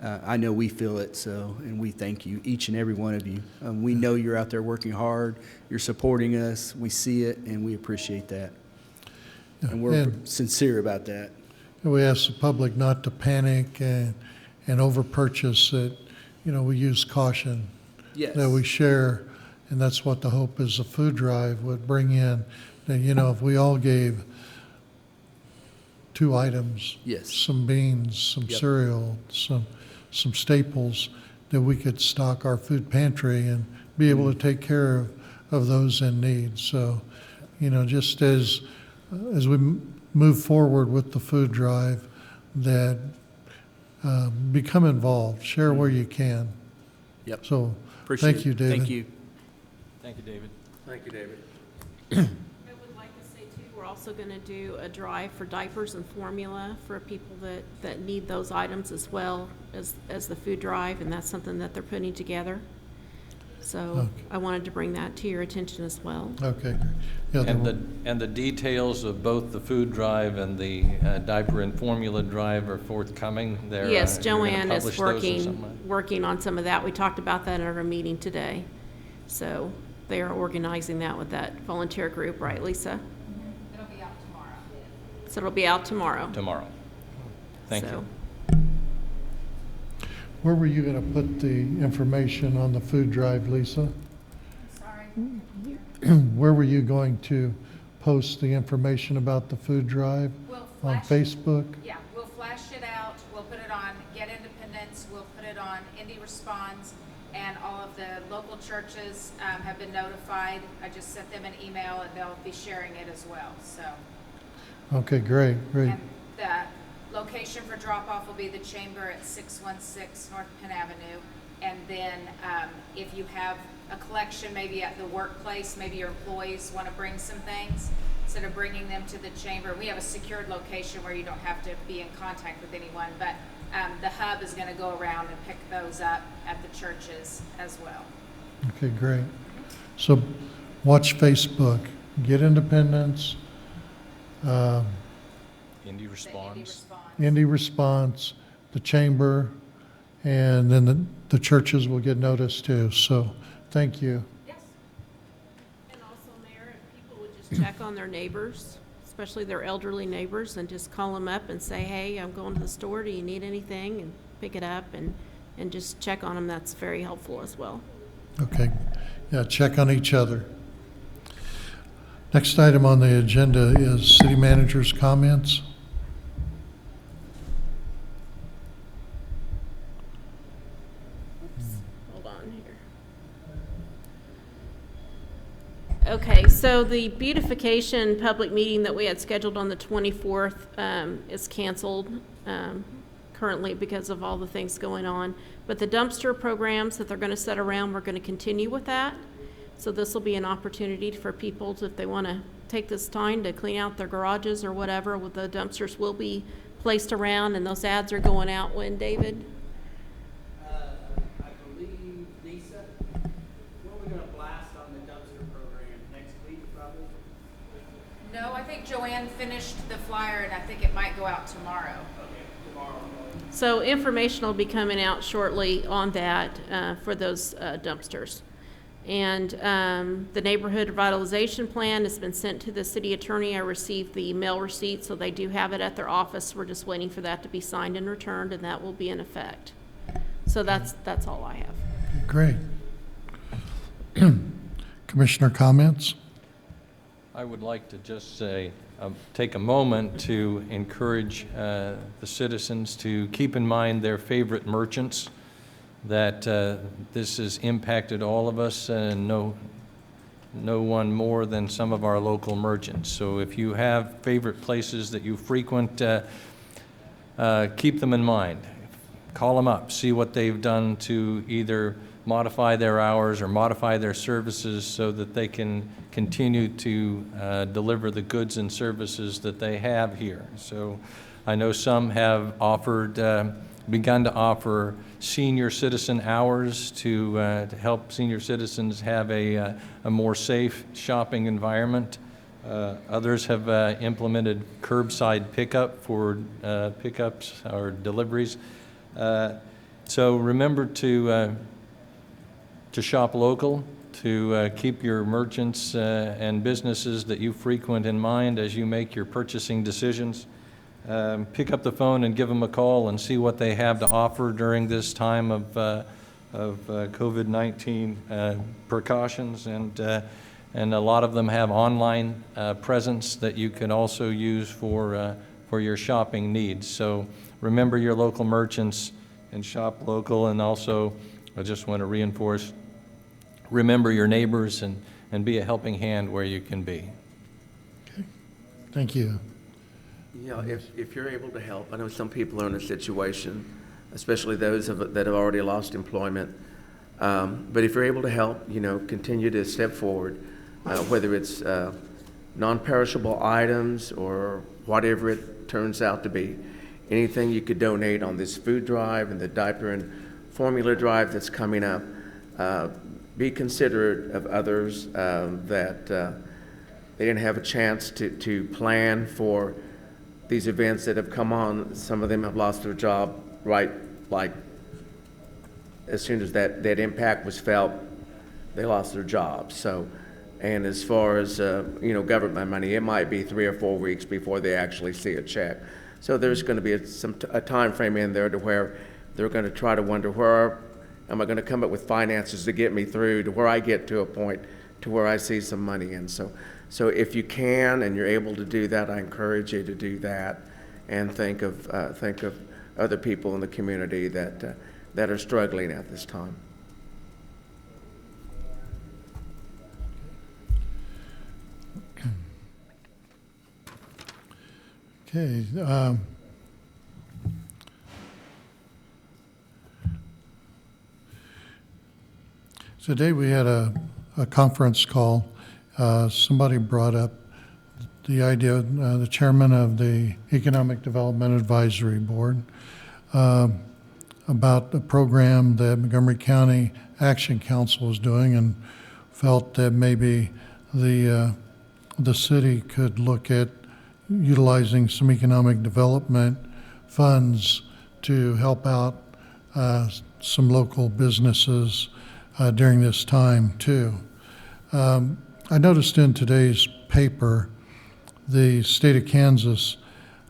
I know we feel it, and we thank you, each and every one of you. We know you're out there working hard. You're supporting us. We see it, and we appreciate that. And we're sincere about that. We ask the public not to panic and over-purchase it. We use caution. Yes. That we share, and that's what the hope is the food drive would bring in. That, if we all gave 2 items, Yes. some beans, some Yep. cereal, some staples, that we could stock our food pantry and be able to take care of those in need. So, just as we move forward with the food drive, that become involved, share where you can. Yep. So, Appreciate thank you, it. David. Thank you. Thank you, David. Thank you, David. I would like to say too, we're also going to do a drive for diapers and formula for people that need those items as well as the food drive, and that's something that they're putting together. So Okay. I wanted to bring that to your attention as well. Okay. Yeah, And the details of both the food drive and the diaper and formula drive are forthcoming? Yes, You're gonna Joanne is publish those or something? working on some of that. We talked about that at our meeting today. So they are organizing that with that volunteer group, right, Lisa? It'll be out tomorrow. So it'll be out tomorrow. Tomorrow. Thank So- you. Where were you going to put the information on the food drive, Lisa? Sorry. Where were you going to post the information about the food drive? We'll On flash, Facebook? yeah, we'll flash it out. We'll put it on Get Independence. We'll put it on Indy Responds, and all of the local churches have been notified. I just sent them an email, and they'll be sharing it as well. So, Okay, great. and the location for drop-off will be the chamber at 616 North Penn Avenue. And then if you have a collection maybe at the workplace, maybe your employees want to bring some things, instead of bringing them to the chamber, we have a secured location where you don't have to be in contact with anyone, but the hub is going to go around and pick those up at the churches as well. Okay, great. So watch Facebook, Get Independence, Indy The Indy responds. Response. Indy Response, the chamber, and then the churches will get notice too. So thank you. Yes. And also, Mayor, if people would just check on their neighbors, especially their elderly neighbors, and just call them up and say, hey, I'm going to the store, do you need anything? And pick it up and just check on them. That's very helpful as well. Okay, yeah, check on each other. Next item on the agenda is city manager's comments. Hold on here. Okay, so the beautification public meeting that we had scheduled on the 24th is canceled currently because of all the things going on. But the dumpster programs that they're going to set around, we're going to continue with that. So this will be an opportunity for people to, if they want to take this time to clean out their garages or whatever, with the dumpsters will be placed around, and those ads are going out when, David? I believe, Lisa, when are we gonna blast on the dumpster program? Next week, probably? No, I think Joanne finished the flyer, and I think it might go out tomorrow. Okay, tomorrow. So information will be coming out shortly on that for those dumpsters. And the neighborhood revitalization plan has been sent to the city attorney. I received the mail receipt, so they do have it at their office. We're just waiting for that to be signed and returned, and that will be in effect. So that's all I have. Great. Commissioner comments? I would like to just say, take a moment to encourage the citizens to keep in mind their favorite merchants, that this has impacted all of us, and no one more than some of our local merchants. So if you have favorite places that you frequent, keep them in mind. Call them up, see what they've done to either modify their hours or modify their services so that they can continue to deliver the goods and services that they have here. So I know some have begun to offer senior citizen hours to help senior citizens have a more safe shopping environment. Others have implemented curbside pickup for pickups or deliveries. So remember to shop local, to keep your merchants and businesses that you frequent in mind as you make your purchasing decisions. Pick up the phone and give them a call and see what they have to offer during this time of COVID-19 precautions, and a lot of them have online presence that you can also use for your shopping needs. So remember your local merchants and shop local, and also I just want to reinforce, remember your neighbors and be a helping hand where you can be. Okay. Thank you. You know, if you're able to help, I know some people are in a situation, especially those that have already lost employment. But if you're able to help, you know, continue to step forward, whether it's non-perishable items or whatever it turns out to be. Anything you could donate on this food drive and the diaper and formula drive that's coming up. Be considerate of others that they didn't have a chance to plan for these events that have come on. Some of them have lost their job right, like as soon as that impact was felt, they lost their jobs. So, and as far as you know, government money, it might be 3 or 4 weeks before they actually see a check. So there's going to be a time frame in there to where they're going to try to wonder, where am I going to come up with finances to get me through to where I get to a point to where I see some money in. So if you can and you're able to do that, I encourage you to do that, and think of other people in the community that are struggling at this time. Okay. Today we had a conference call. Somebody brought up the idea, the chairman of the Economic Development Advisory Board, about the program that Montgomery County Action Council is doing, and felt that maybe the city could look at utilizing some economic development funds to help out some local businesses during this time too. I noticed in today's paper, the state of Kansas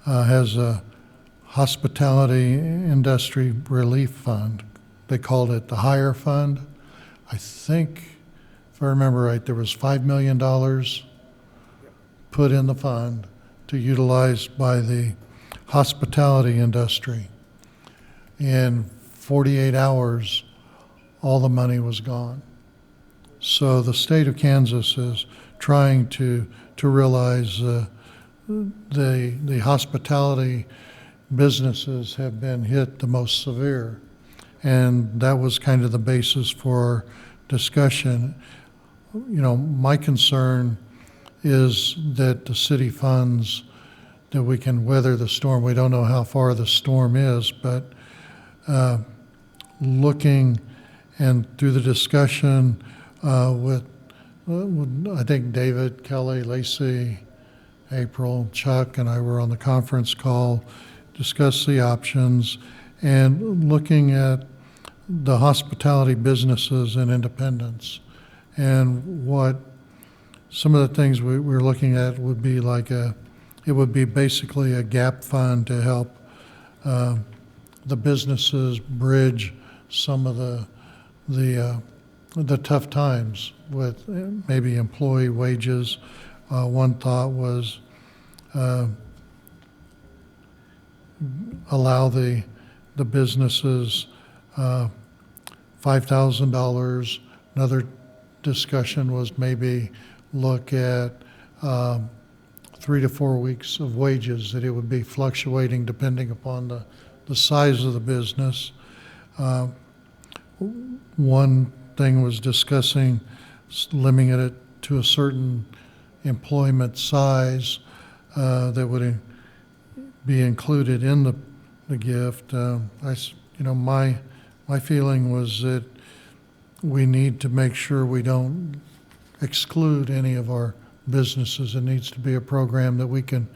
has a hospitality industry relief fund. They called it the Hire Fund. I think, if I remember right, there was $5 million put in the fund to utilize by the hospitality industry. In 48 hours, all the money was gone. So the state of Kansas is trying to realize the hospitality businesses have been hit the most severe. And that was kind of the basis for our discussion. You know, my concern is that the city funds, that we can weather the storm. We don't know how far the storm is, but looking and through the discussion with I think David, Kelly, Lacey, April, Chuck, and I were on the conference call, discussed the options, and looking at the hospitality businesses and independents. And what some of the things we're looking at would be like it would be basically a gap fund to help the businesses bridge some of the tough times with maybe employee wages. One thought was allow the businesses $5,000. Another discussion was maybe look at 3 to 4 weeks of wages, that it would be fluctuating depending upon the size of the business. One thing was discussing limiting it to a certain employment size that would be included in the gift. My feeling was that we need to make sure we don't exclude any of our businesses. It needs to be a program that we can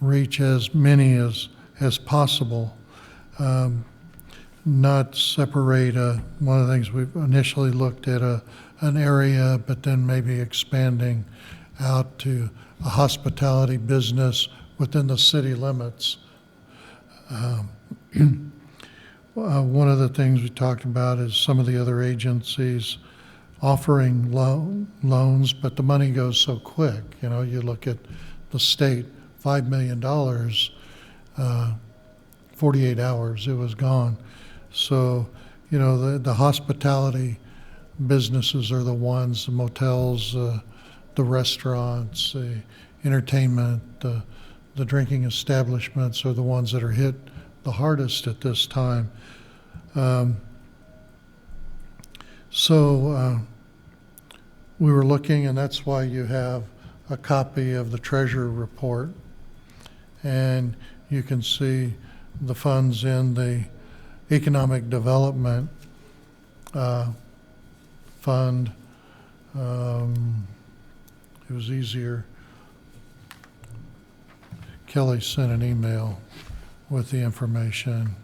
reach as many as possible. Not separate one of the things we've initially looked at an area, but then maybe expanding out to a hospitality business within the city limits. One of the things we talked about is some of the other agencies offering loans, but the money goes so quick. You know, you look at the state, $5 million, 48 hours, it was gone. So, you know, the hospitality businesses are the ones, the motels, the restaurants, the entertainment, the drinking establishments are the ones that are hit the hardest at this time. We were looking, and that's why you have a copy of the Treasurer report, and you can see the funds in the Economic Development Fund. It was easier. Kelly sent an email with the information.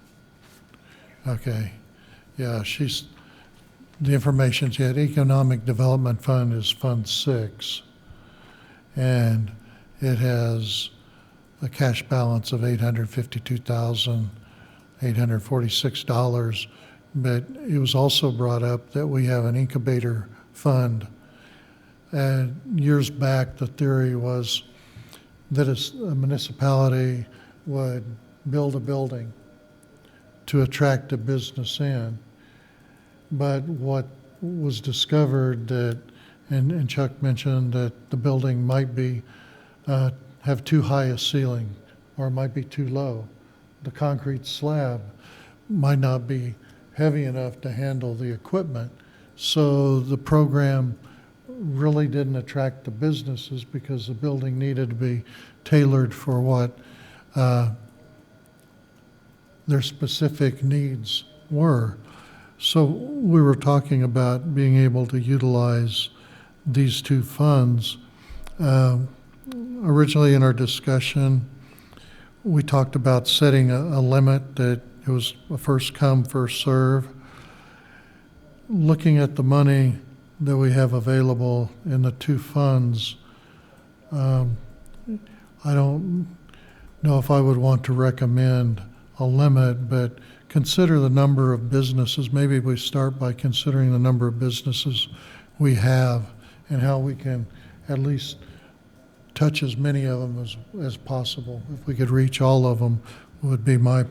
Okay, yeah, the information she had. Economic Development Fund is Fund 6, and it has a cash balance of $852,846, but it was also brought up that we have an incubator fund. And years back, the theory was that a municipality would build a building to attract a business in. But what was discovered that, and Chuck mentioned that the building might be have too high a ceiling, or it might be too low. The concrete slab might not be heavy enough to handle the equipment. So the program really didn't attract the businesses because the building needed to be tailored for what their specific needs were. So we were talking about being able to utilize these two funds. Originally in our discussion, we talked about setting a limit that it was a first come, first serve. Looking at the money that we have available in the two funds, I don't know if I would want to recommend a limit, but consider the number of businesses. Maybe we start by considering the number of businesses we have and how we can at least touch as many of them as possible. If we could reach all of them, would be my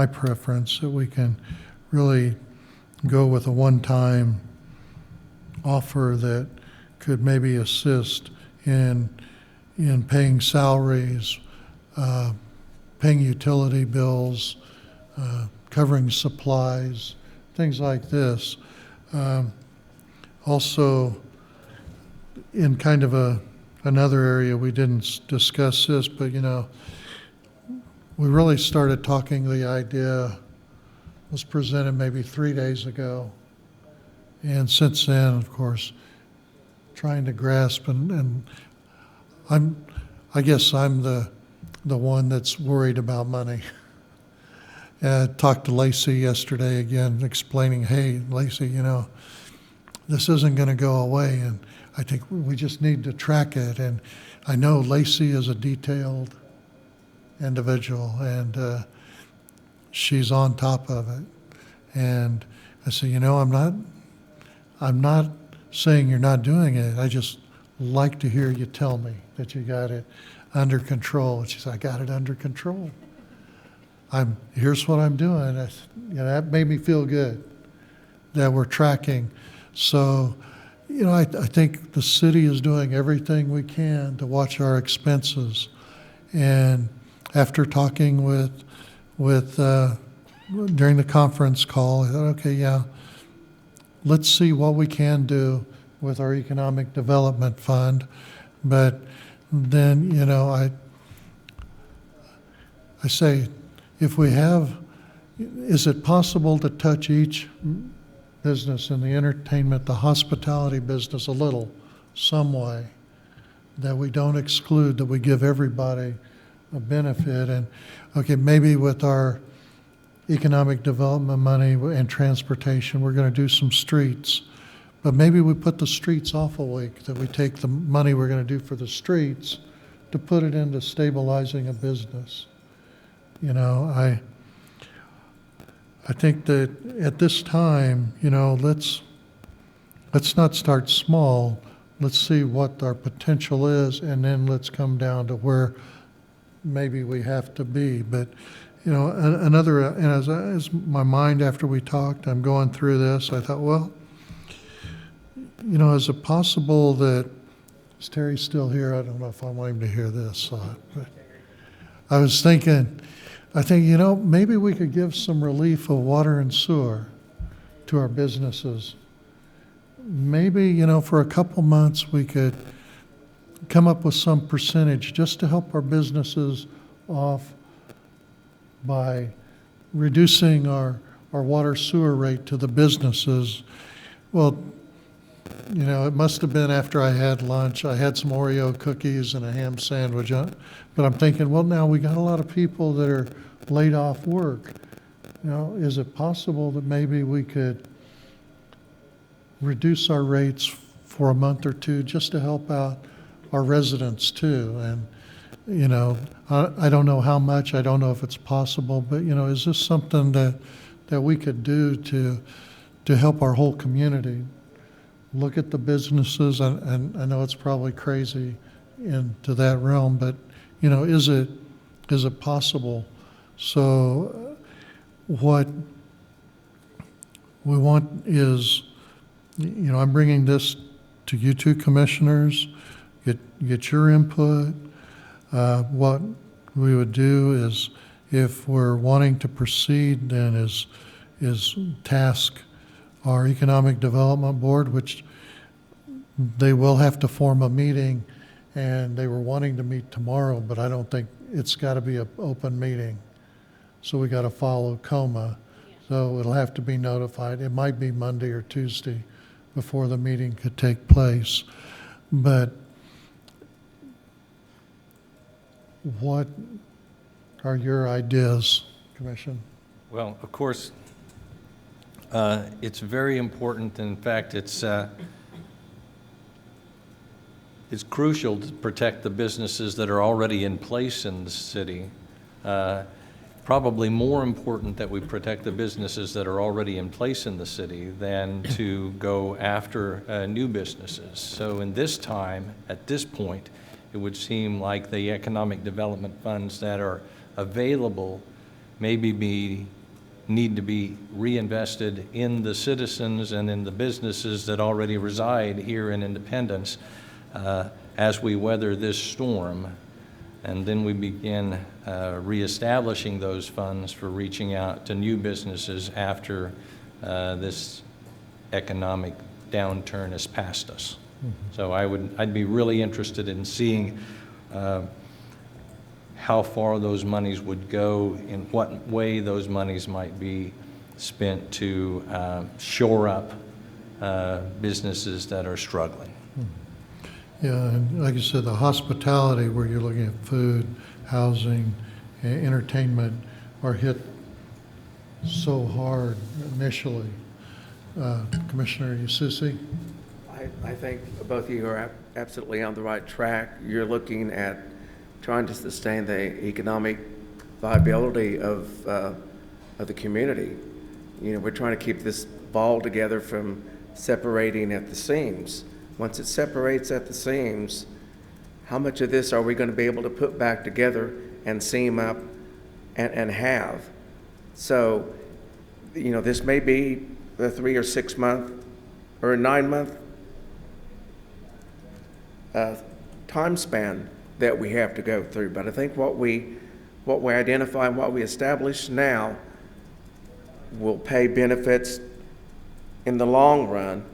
preference, that we can really go with a one-time offer that could maybe assist in paying salaries, paying utility bills, covering supplies, things like this. Also, in kind of another area, we didn't discuss this, but we really started talking, the idea was presented maybe 3 days ago. And since then, of course, trying to grasp, and I guess I'm the one that's worried about money. Talked to Lacey yesterday again, explaining, hey, Lacey, this isn't going to go away, and I think we just need to track it. And I know Lacey is a detailed individual, and she's on top of it. And I said, I'm not saying you're not doing it. I just like to hear you tell me that you got it under control. And she said, I got it under control. Here's what I'm doing. That made me feel good that we're tracking. So, I think the city is doing everything we can to watch our expenses. And after talking with during the conference call, I thought, okay, yeah, let's see what we can do with our economic development fund. But then, I say, if we have, is it possible to touch each business in the entertainment, the hospitality business a little, some way, that we don't exclude, that we give everybody a benefit? And okay, maybe with our economic development money and transportation, we're going to do some streets, but maybe we put the streets off a week, that we take the money we're going to do for the streets to put it into stabilizing a business. I think that at this time, let's not start small. Let's see what our potential is, and then let's come down to where maybe we have to be. But and as my mind, after we talked, I'm going through this, I thought, well, is it possible that, is Terry still here? I don't know if I want him to hear this. But I was thinking, maybe we could give some relief of water and sewer to our businesses. Maybe, for a couple months we could come up with some percentage just to help our businesses off by reducing our water sewer rate to the businesses. Well, it must have been after I had lunch. I had some Oreo cookies and a ham sandwich. But I'm thinking, well, now we got a lot of people that are laid off work. Is it possible that maybe we could reduce our rates for a month or two just to help out our residents too? And, I don't know how much, I don't know if it's possible, but, is this something that we could do to help our whole community? Look at the businesses, and I know it's probably crazy into that realm, but, is it possible? So what we want is, I'm bringing this to you two commissioners, get your input. What we would do is, if we're wanting to proceed, then is task our Economic Development Board, which they will have to form a meeting, and they were wanting to meet tomorrow, but I don't think it's got to be an open meeting. So we got to follow COMA. So it'll have to be notified. It might be Monday or Tuesday before the meeting could take place. But what are your ideas, Commission? Well, of course, it's very important. In fact, it's crucial to protect the businesses that are already in place in the city. Probably more important that we protect the businesses that are already in place in the city than to go after new businesses. So in this time, at this point, it would seem like the economic development funds that are available maybe need to be reinvested in the citizens and in the businesses that already reside here in Independence. as we weather this storm, and then we begin reestablishing those funds for reaching out to new businesses after this economic downturn has passed us. So I'd be really interested in seeing how far those monies would go, in what way those monies might be spent to shore up businesses that are struggling. Yeah, and like I said, the hospitality where you're looking at food, housing, entertainment are hit so hard initially. Commissioner Yususi? I think both of you are absolutely on the right track. You're looking at trying to sustain the economic viability of the community. You know, we're trying to keep this ball together from separating at the seams. Once it separates at the seams, how much of this are we going to be able to put back together and seam up and have? So, you know, this may be a 3 or 6 month or a 9 month time span that we have to go through. But I think what we identify and what we establish now will pay benefits in the long run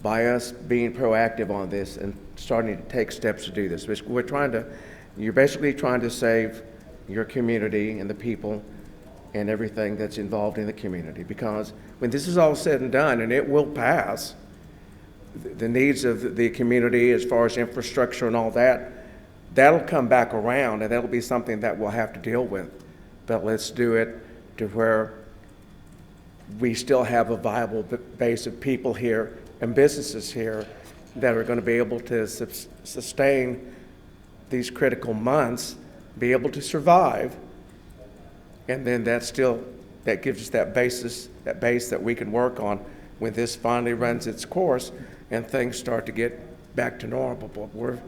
by us being proactive on this and starting to take steps to do this. You're basically trying to save your community and the people and everything that's involved in the community. Because when this is all said and done, and it will pass, the needs of the community as far as infrastructure and all that, that'll come back around, and that'll be something that we'll have to deal with. But let's do it to where we still have a viable base of people here and businesses here that are going to be able to sustain these critical months, be able to survive, and then that gives us that base that we can work on when this finally runs its course and things start to get back to normal. But we're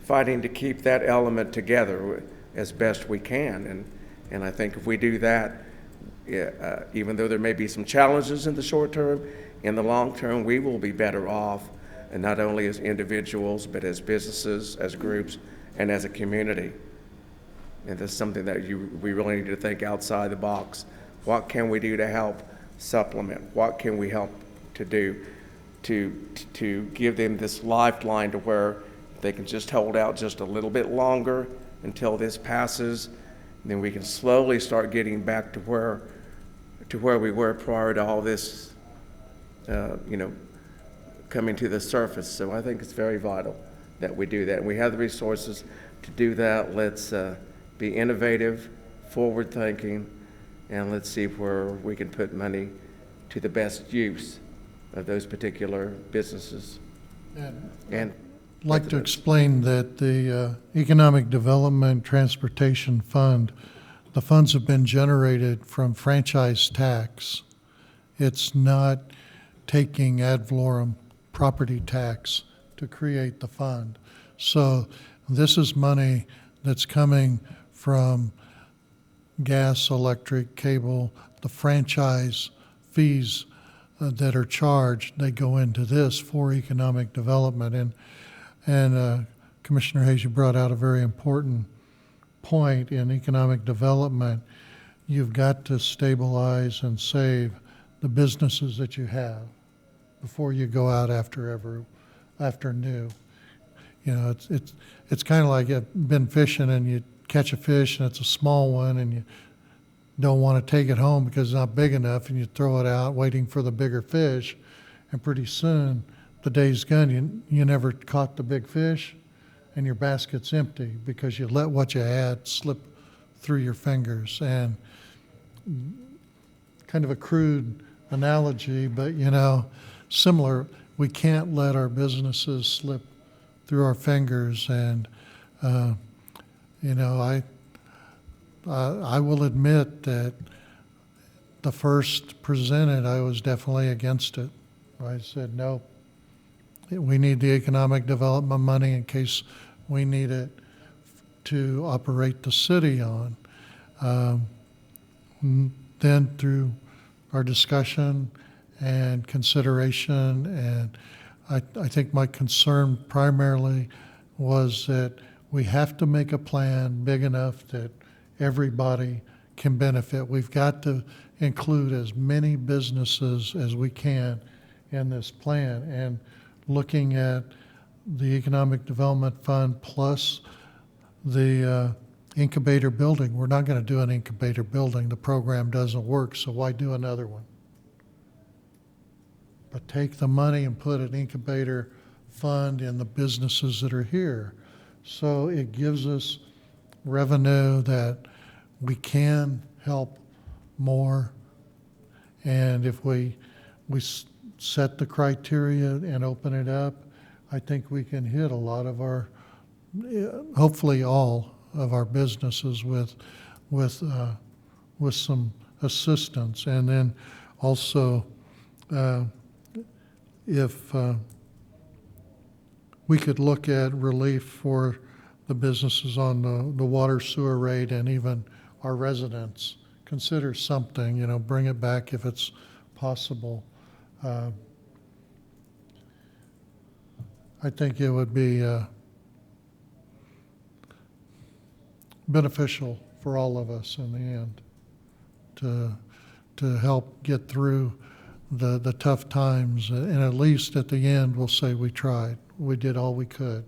fighting to keep that element together as best we can, and I think if we do that, even though there may be some challenges in the short term, in the long term, we will be better off, and not only as individuals, but as businesses, as groups, and as a community. And that's something that we really need to think outside the box. What can we do to help supplement? What can we help to do to give them this lifeline to where they can just hold out just a little bit longer until this passes, and then we can slowly start getting back to where we were prior to all this, coming to the surface. So I think it's very vital that we do that. And we have the resources to do that. Let's be innovative, forward-thinking, and let's see where we can put money to the best use of those particular businesses. And I'd like to explain that the Economic Development Transportation Fund, the funds have been generated from franchise tax. It's not taking ad valorem property tax to create the fund. So this is money that's coming from gas, electric, cable, the franchise fees that are charged, they go into this for economic development. And Commissioner Hayes, you brought out a very important point in economic development. You've got to stabilize and save the businesses that you have before you go out after new. You know, it's kind of like you've been fishing and you catch a fish and it's a small one and you don't want to take it home because it's not big enough, and you throw it out waiting for the bigger fish, and pretty soon the day's gone. You never caught the big fish, and your basket's empty because you let what you had slip through your fingers. And kind of a crude analogy, but similar. We can't let our businesses slip through our fingers, and I will admit that the first presented, I was definitely against it. I said, no, we need the economic development money in case we need it to operate the city on. Then through our discussion and consideration, and I think my concern primarily was that we have to make a plan big enough that everybody can benefit. We've got to include as many businesses as we can in this plan. And looking at the Economic Development Fund plus the incubator building, we're not going to do an incubator building. The program doesn't work, so why do another one? But take the money and put an incubator fund in the businesses that are here. So it gives us revenue that we can help more. And if we set the criteria and open it up, I think we can hit a lot of our, hopefully all of our businesses with some assistance. And then also, if we could look at relief for the businesses on the water sewer rate and even our residents, consider something, bring it back if it's possible. I think it would be beneficial for all of us in the end to help get through the tough times, and at least at the end we'll say we tried, we did all we could,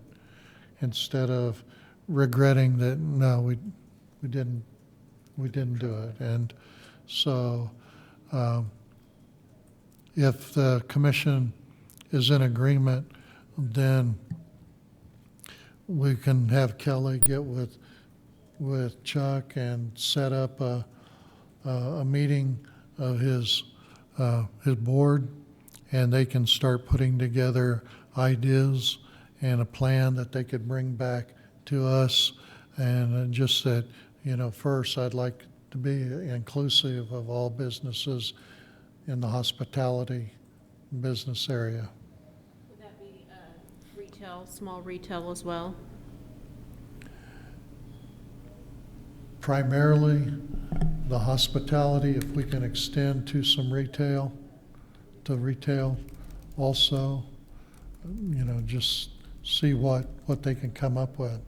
instead of regretting that no, we didn't do it. And so if the commission is in agreement, then we can have Kelly get with Chuck and set up a meeting of his board, and they can start putting together ideas and a plan that they could bring back to us. And just that, first I'd like to be inclusive of all businesses in the hospitality business area. Would that be retail, small retail as well? Primarily the hospitality, if we can extend to some retail, also, just see what they can come up with.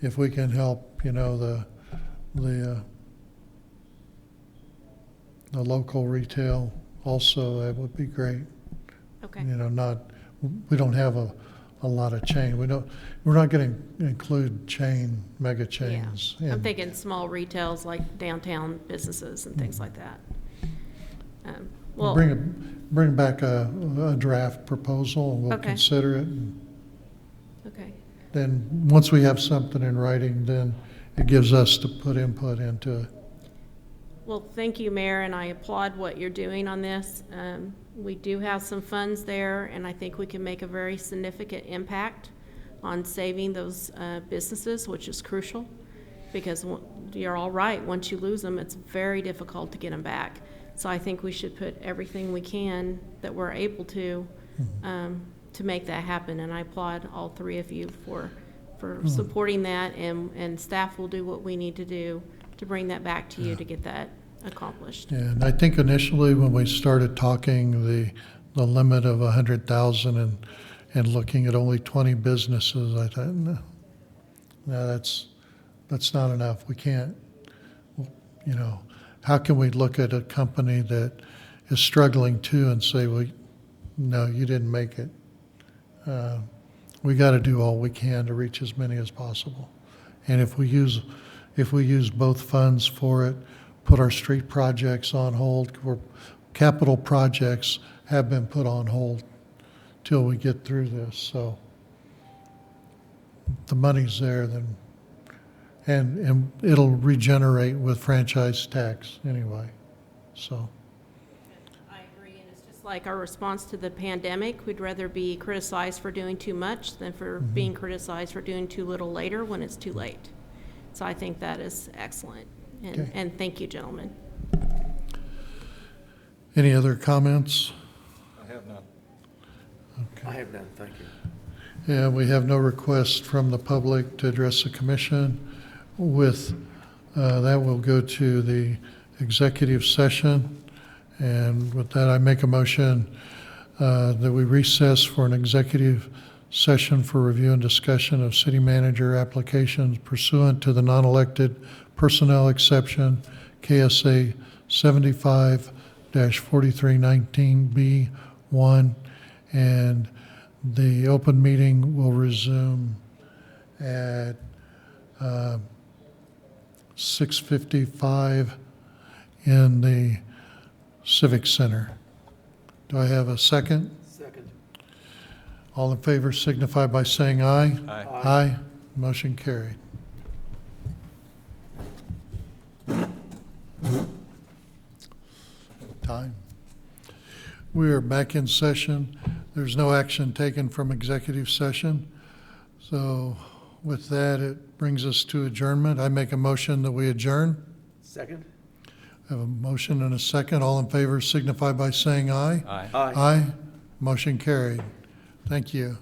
If we can help, the local retail also, that would be great. Okay. We don't have a lot of chain. We're not going to include mega chains. Yeah. I'm thinking small retails like downtown businesses and things like that. Well, bring back a draft proposal, and we'll Okay. consider it. okay. Then, once we have something in writing, then it gives us to put input into it. Well, thank you, Mayor, and I applaud what you're doing on this. We do have some funds there, and I think we can make a very significant impact on saving those businesses, which is crucial, because you're all right, once you lose them, it's very difficult to get them back. So I think we should put everything we can that we're able to make that happen, and I applaud all three of you for supporting that, and staff will do what we need to do to bring that back to you to get that accomplished. Yeah, and I think initially when we started talking the limit of 100,000 and looking at only 20 businesses, I thought, no, that's not enough. We can't, how can we look at a company that is struggling too and say, well, no, you didn't make it. We got to do all we can to reach as many as possible. And if we use both funds for it, put our street projects on hold, or capital projects have been put on hold till we get through this. So the money's there, then, and it'll regenerate with franchise tax anyway. So. I agree, and it's just like our response to the pandemic. We'd rather be criticized for doing too much than for being criticized for doing too little later when it's too late. So I think that is excellent, and thank you, gentlemen. Any other comments? I have none. I have none, thank you. Yeah, we have no request from the public to address the commission. With that, we'll go to the executive session. And with that, I make a motion that we recess for an executive session for review and discussion of city manager applications pursuant to the non-elected personnel exception, KSA 75-4319B1, and the open meeting will resume at 6:55 in the Civic Center. Do I have a second? Second. All in favor signify by saying aye. Aye. Aye. Motion carried. Time. We are back in session. There's no action taken from executive session. So with that, it brings us to adjournment. I make a motion that we adjourn. Second? I have a motion and a second. All in favor signify by saying aye. Aye. Aye. Motion carried. Thank you.